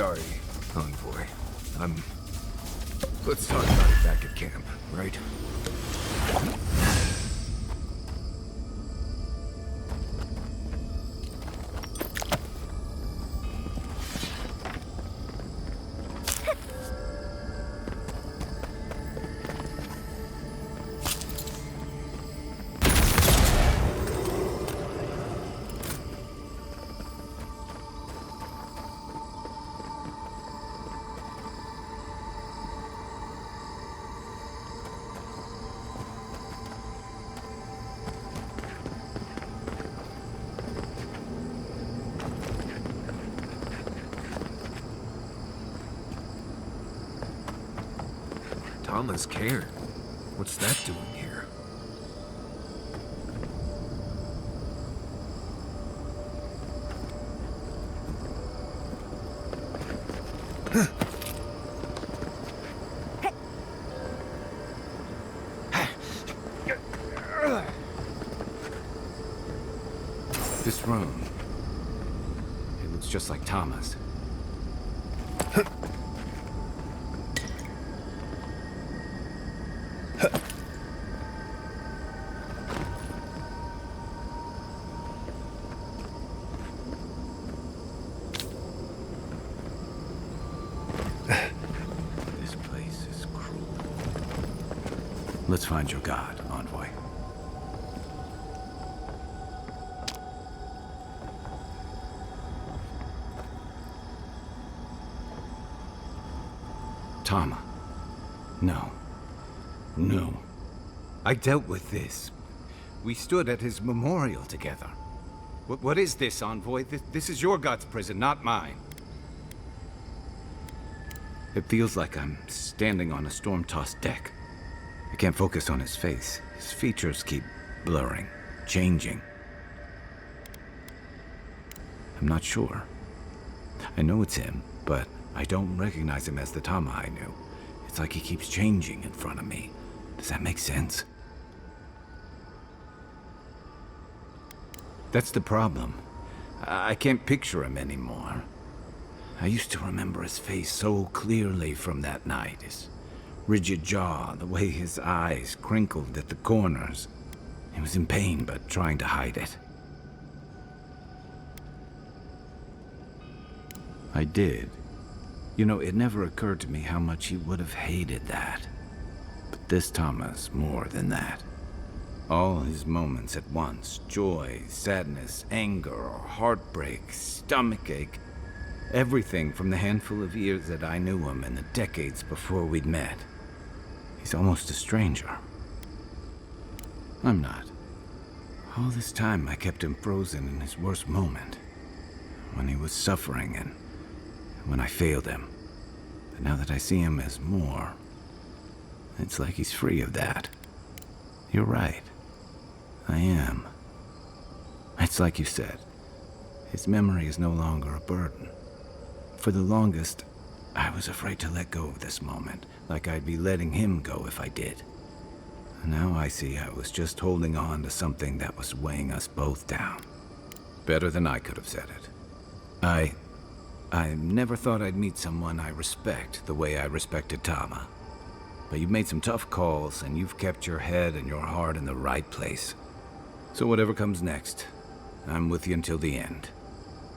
[SPEAKER 11] sorry, Envoy. Let's talk about it back at camp, right? Thomas cared. What's that doing here?
[SPEAKER 16] This room. It looks just like Thomas. Let's find your god, Envoy. Tama. No. No. I dealt with this. We stood at his memorial together. What is this, Envoy? This is your god's prison, not mine. It feels like I'm standing on a storm-tossed deck. I can't focus on his face. His features keep blurring, changing. I'm not sure. I know it's him, but I don't recognize him as the Tama I knew. It's like he keeps changing in front of me. Does that make sense? That's the problem. I can't picture him anymore. I used to remember his face so clearly from that night. His rigid jaw, the way his eyes crinkled at the corners. He was in pain, but trying to hide it. I did. You know, it never occurred to me how much he would have hated that. But this Thomas, more than that. All his moments at once, joy, sadness, anger, heartbreak, stomachache, everything from the handful of years that I knew him and the decades before we'd met. He's almost a stranger. I'm not. All this time I kept him frozen in his worst moment. When he was suffering and when I failed him. But now that I see him as more, it's like he's free of that. You're right. I am. It's like you said. His memory is no longer a burden. For the longest, I was afraid to let go of this moment, like I'd be letting him go if I did. Now I see I was just holding on to something that was weighing us both down. Better than I could have said it. I never thought I'd meet someone I respect the way I respected Tama. But you've made some tough calls, and you've kept your head and your heart in the right place. So whatever comes next, I'm with you until the end.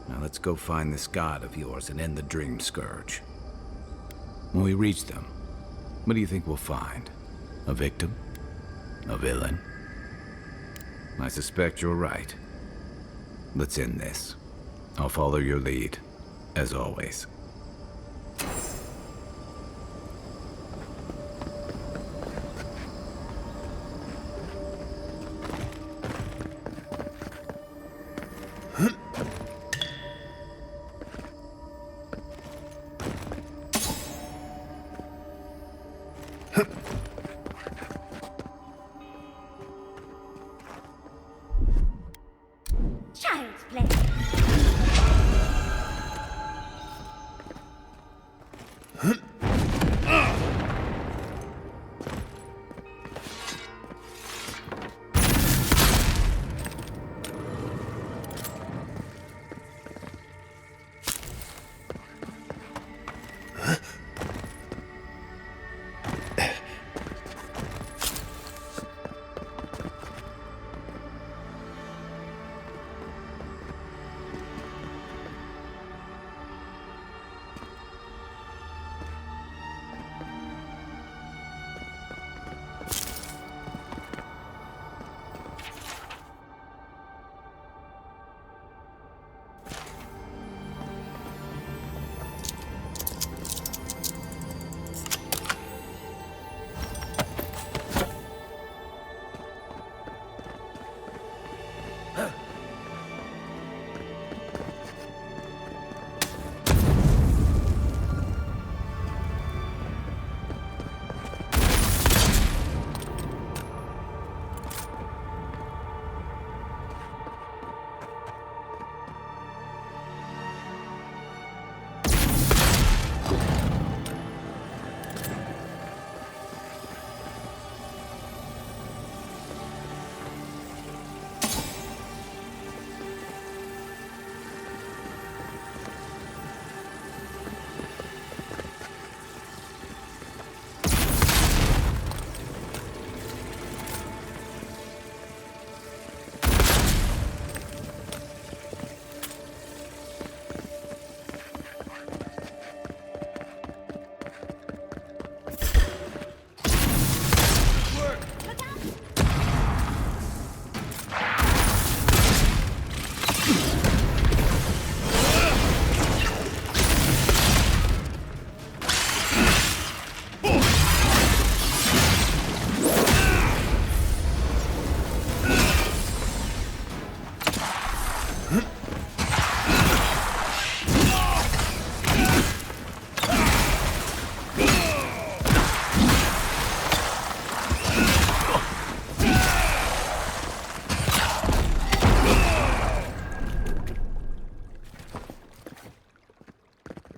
[SPEAKER 16] Now let's go find this god of yours and end the Dream Scourge. When we reach them, what do you think we'll find? A victim? A villain? I suspect you're right. Let's end this. I'll follow your lead, as always.
[SPEAKER 1] Child's play.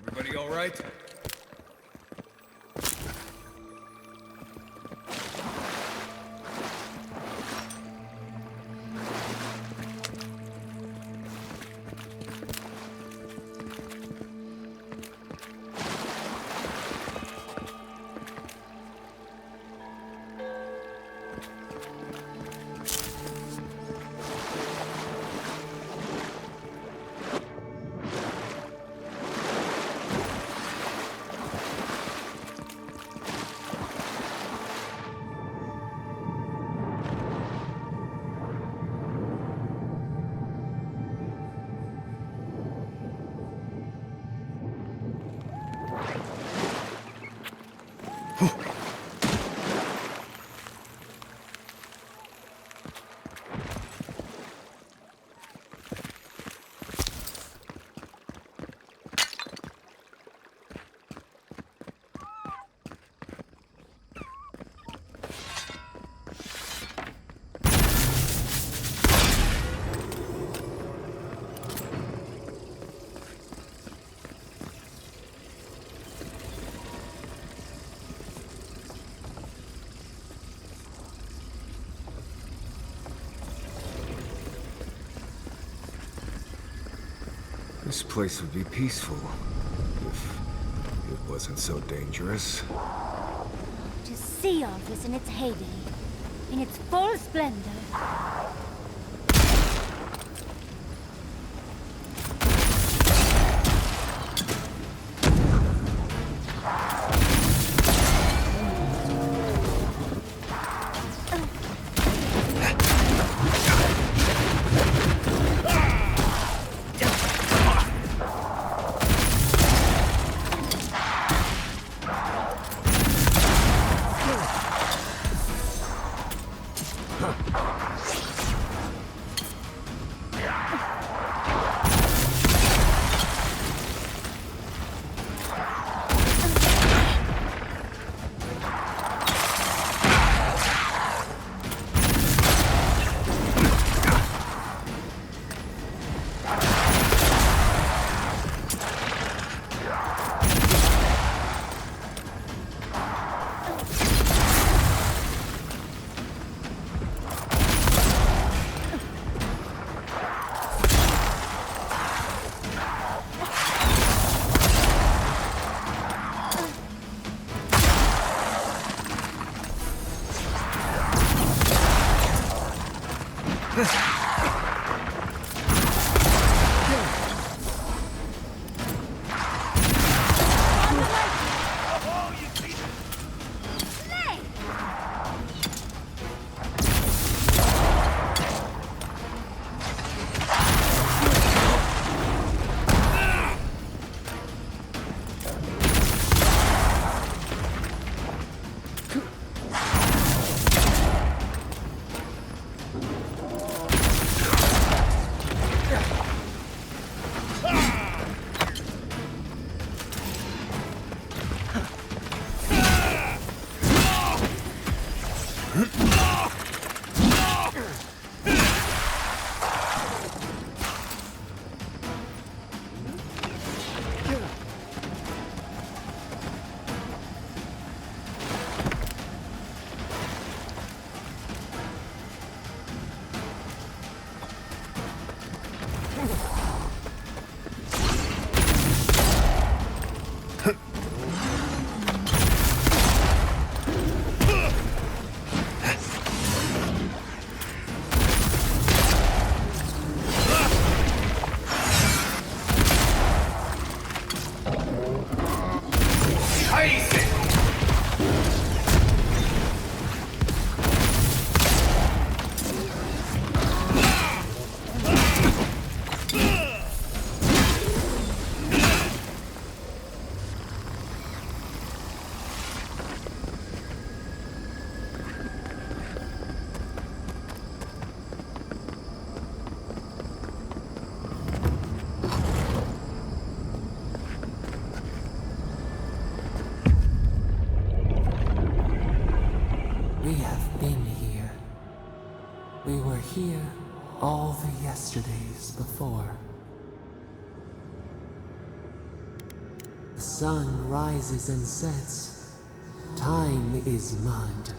[SPEAKER 11] Everybody all right? This place would be peaceful if it wasn't so dangerous.
[SPEAKER 1] To see all this in its heyday, in its full splendor.
[SPEAKER 13] centuries before. The sun rises and sets. Time is mud.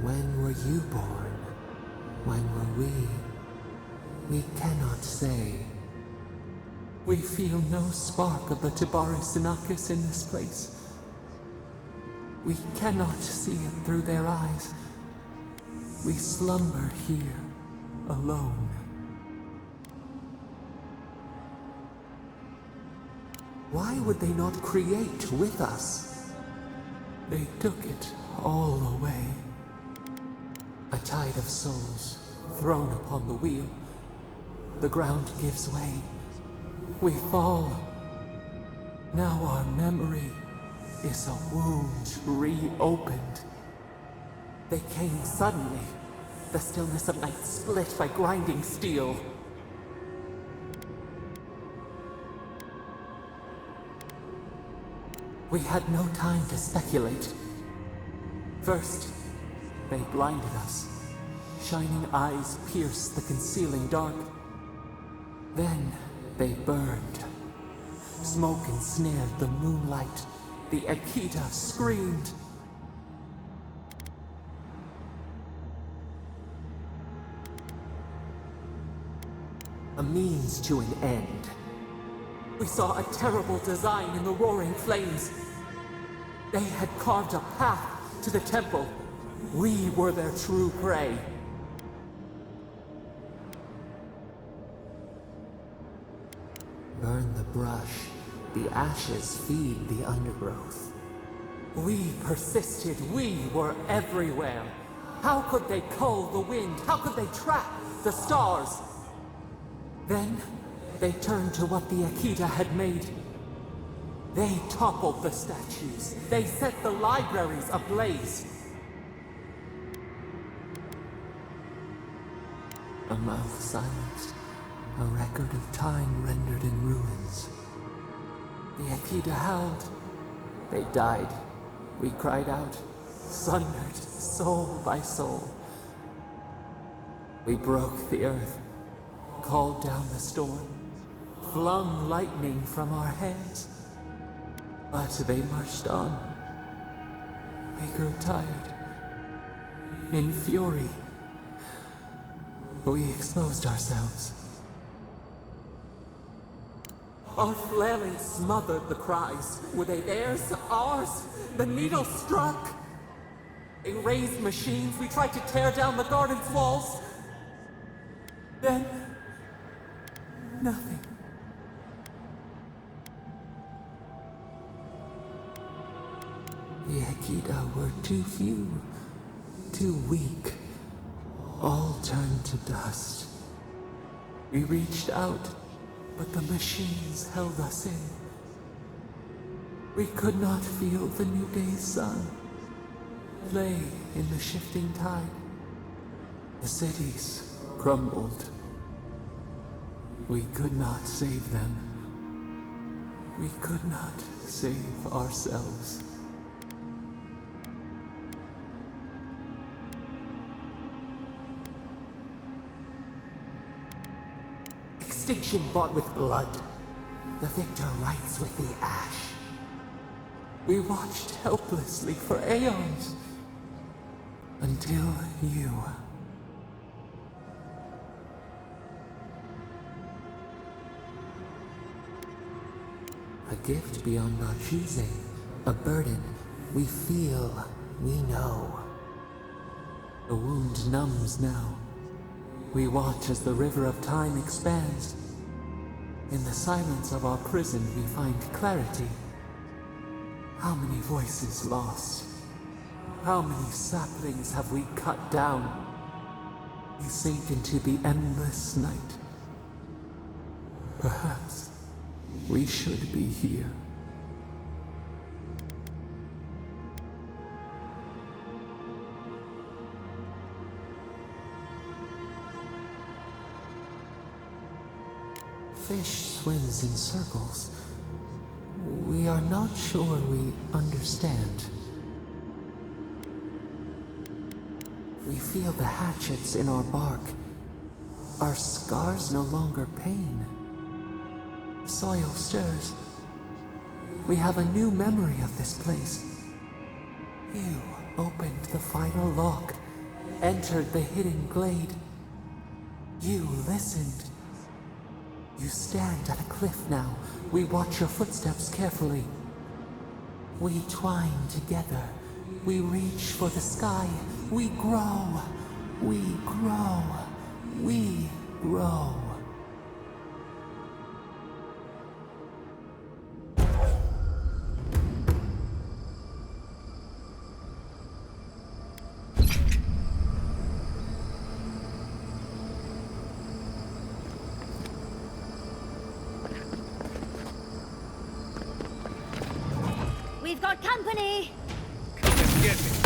[SPEAKER 13] When were you born? When were we? We cannot say. We feel no spark of the Tibaris Inachus in this place. We cannot see it through their eyes. We slumber here, alone. Why would they not create with us? They took it all away. A tide of souls thrown upon the wheel. The ground gives way. We fall. Now our memory is a wound reopened. They came suddenly. The stillness of night split by grinding steel. We had no time to speculate. First, they blinded us. Shining eyes pierced the concealing dark. Then they burned. Smoke ensnared the moonlight. The Akita screamed. A means to an end. We saw a terrible design in the roaring flames. They had carved a path to the temple. We were their true prey. Burn the brush. The ashes feed the undergrowth. We persisted. We were everywhere. How could they cull the wind? How could they trap the stars? Then, they turned to what the Akita had made. They toppled the statues. They set the libraries ablaze. A mouth silenced. A record of time rendered in ruins. The Akita howled. They died. We cried out, sundered soul by soul. We broke the earth, called down the storm, flung lightning from our hands. But they marched on. We grew tired. In fury, we exposed ourselves. Our flailing smothered the cries. Were they theirs? Ours? The needle struck. They raised machines. We tried to tear down the garden's walls. Then, nothing. The Akita were too few, too weak. All turned to dust. We reached out, but the machines held us in. We could not feel the new day's sun. Lay in the shifting tide. The cities crumbled. We could not save them. We could not save ourselves. Extinction bought with blood. The victor rights with the ash. We watched helplessly for aeons. Until you. A gift beyond our choosing. A burden we feel, we know. The wound numbs now. We watch as the river of time expands. In the silence of our prison we find clarity. How many voices lost? How many saplings have we cut down? We sink into the endless night. Perhaps we should be here. Fish swims in circles. We are not sure we understand. We feel the hatchets in our bark. Our scars no longer pain. Soil stirs. We have a new memory of this place. You opened the final lock, entered the hidden glade. You listened. You stand at a cliff now. We watch your footsteps carefully. We twine together. We reach for the sky. We grow. We grow. We grow.
[SPEAKER 1] We've got company!
[SPEAKER 11] Come and get me.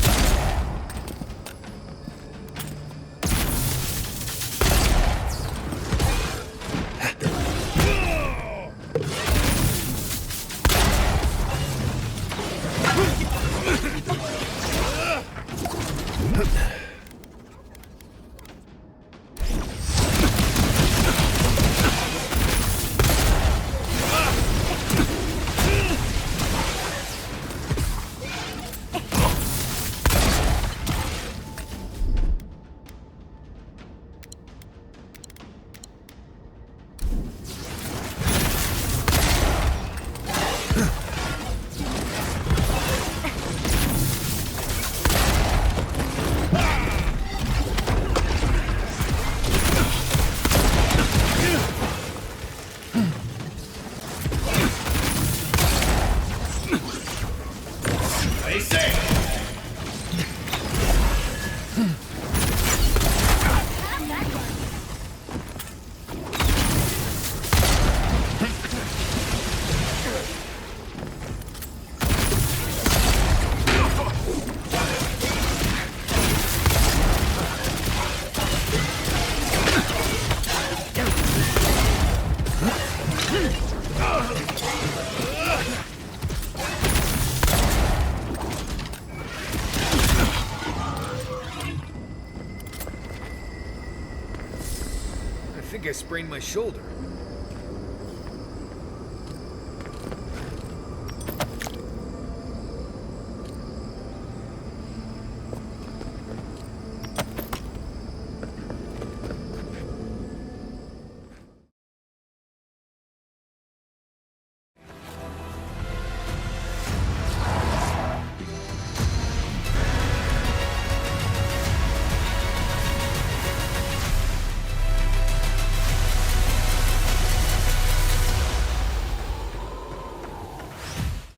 [SPEAKER 11] I sprained my shoulder.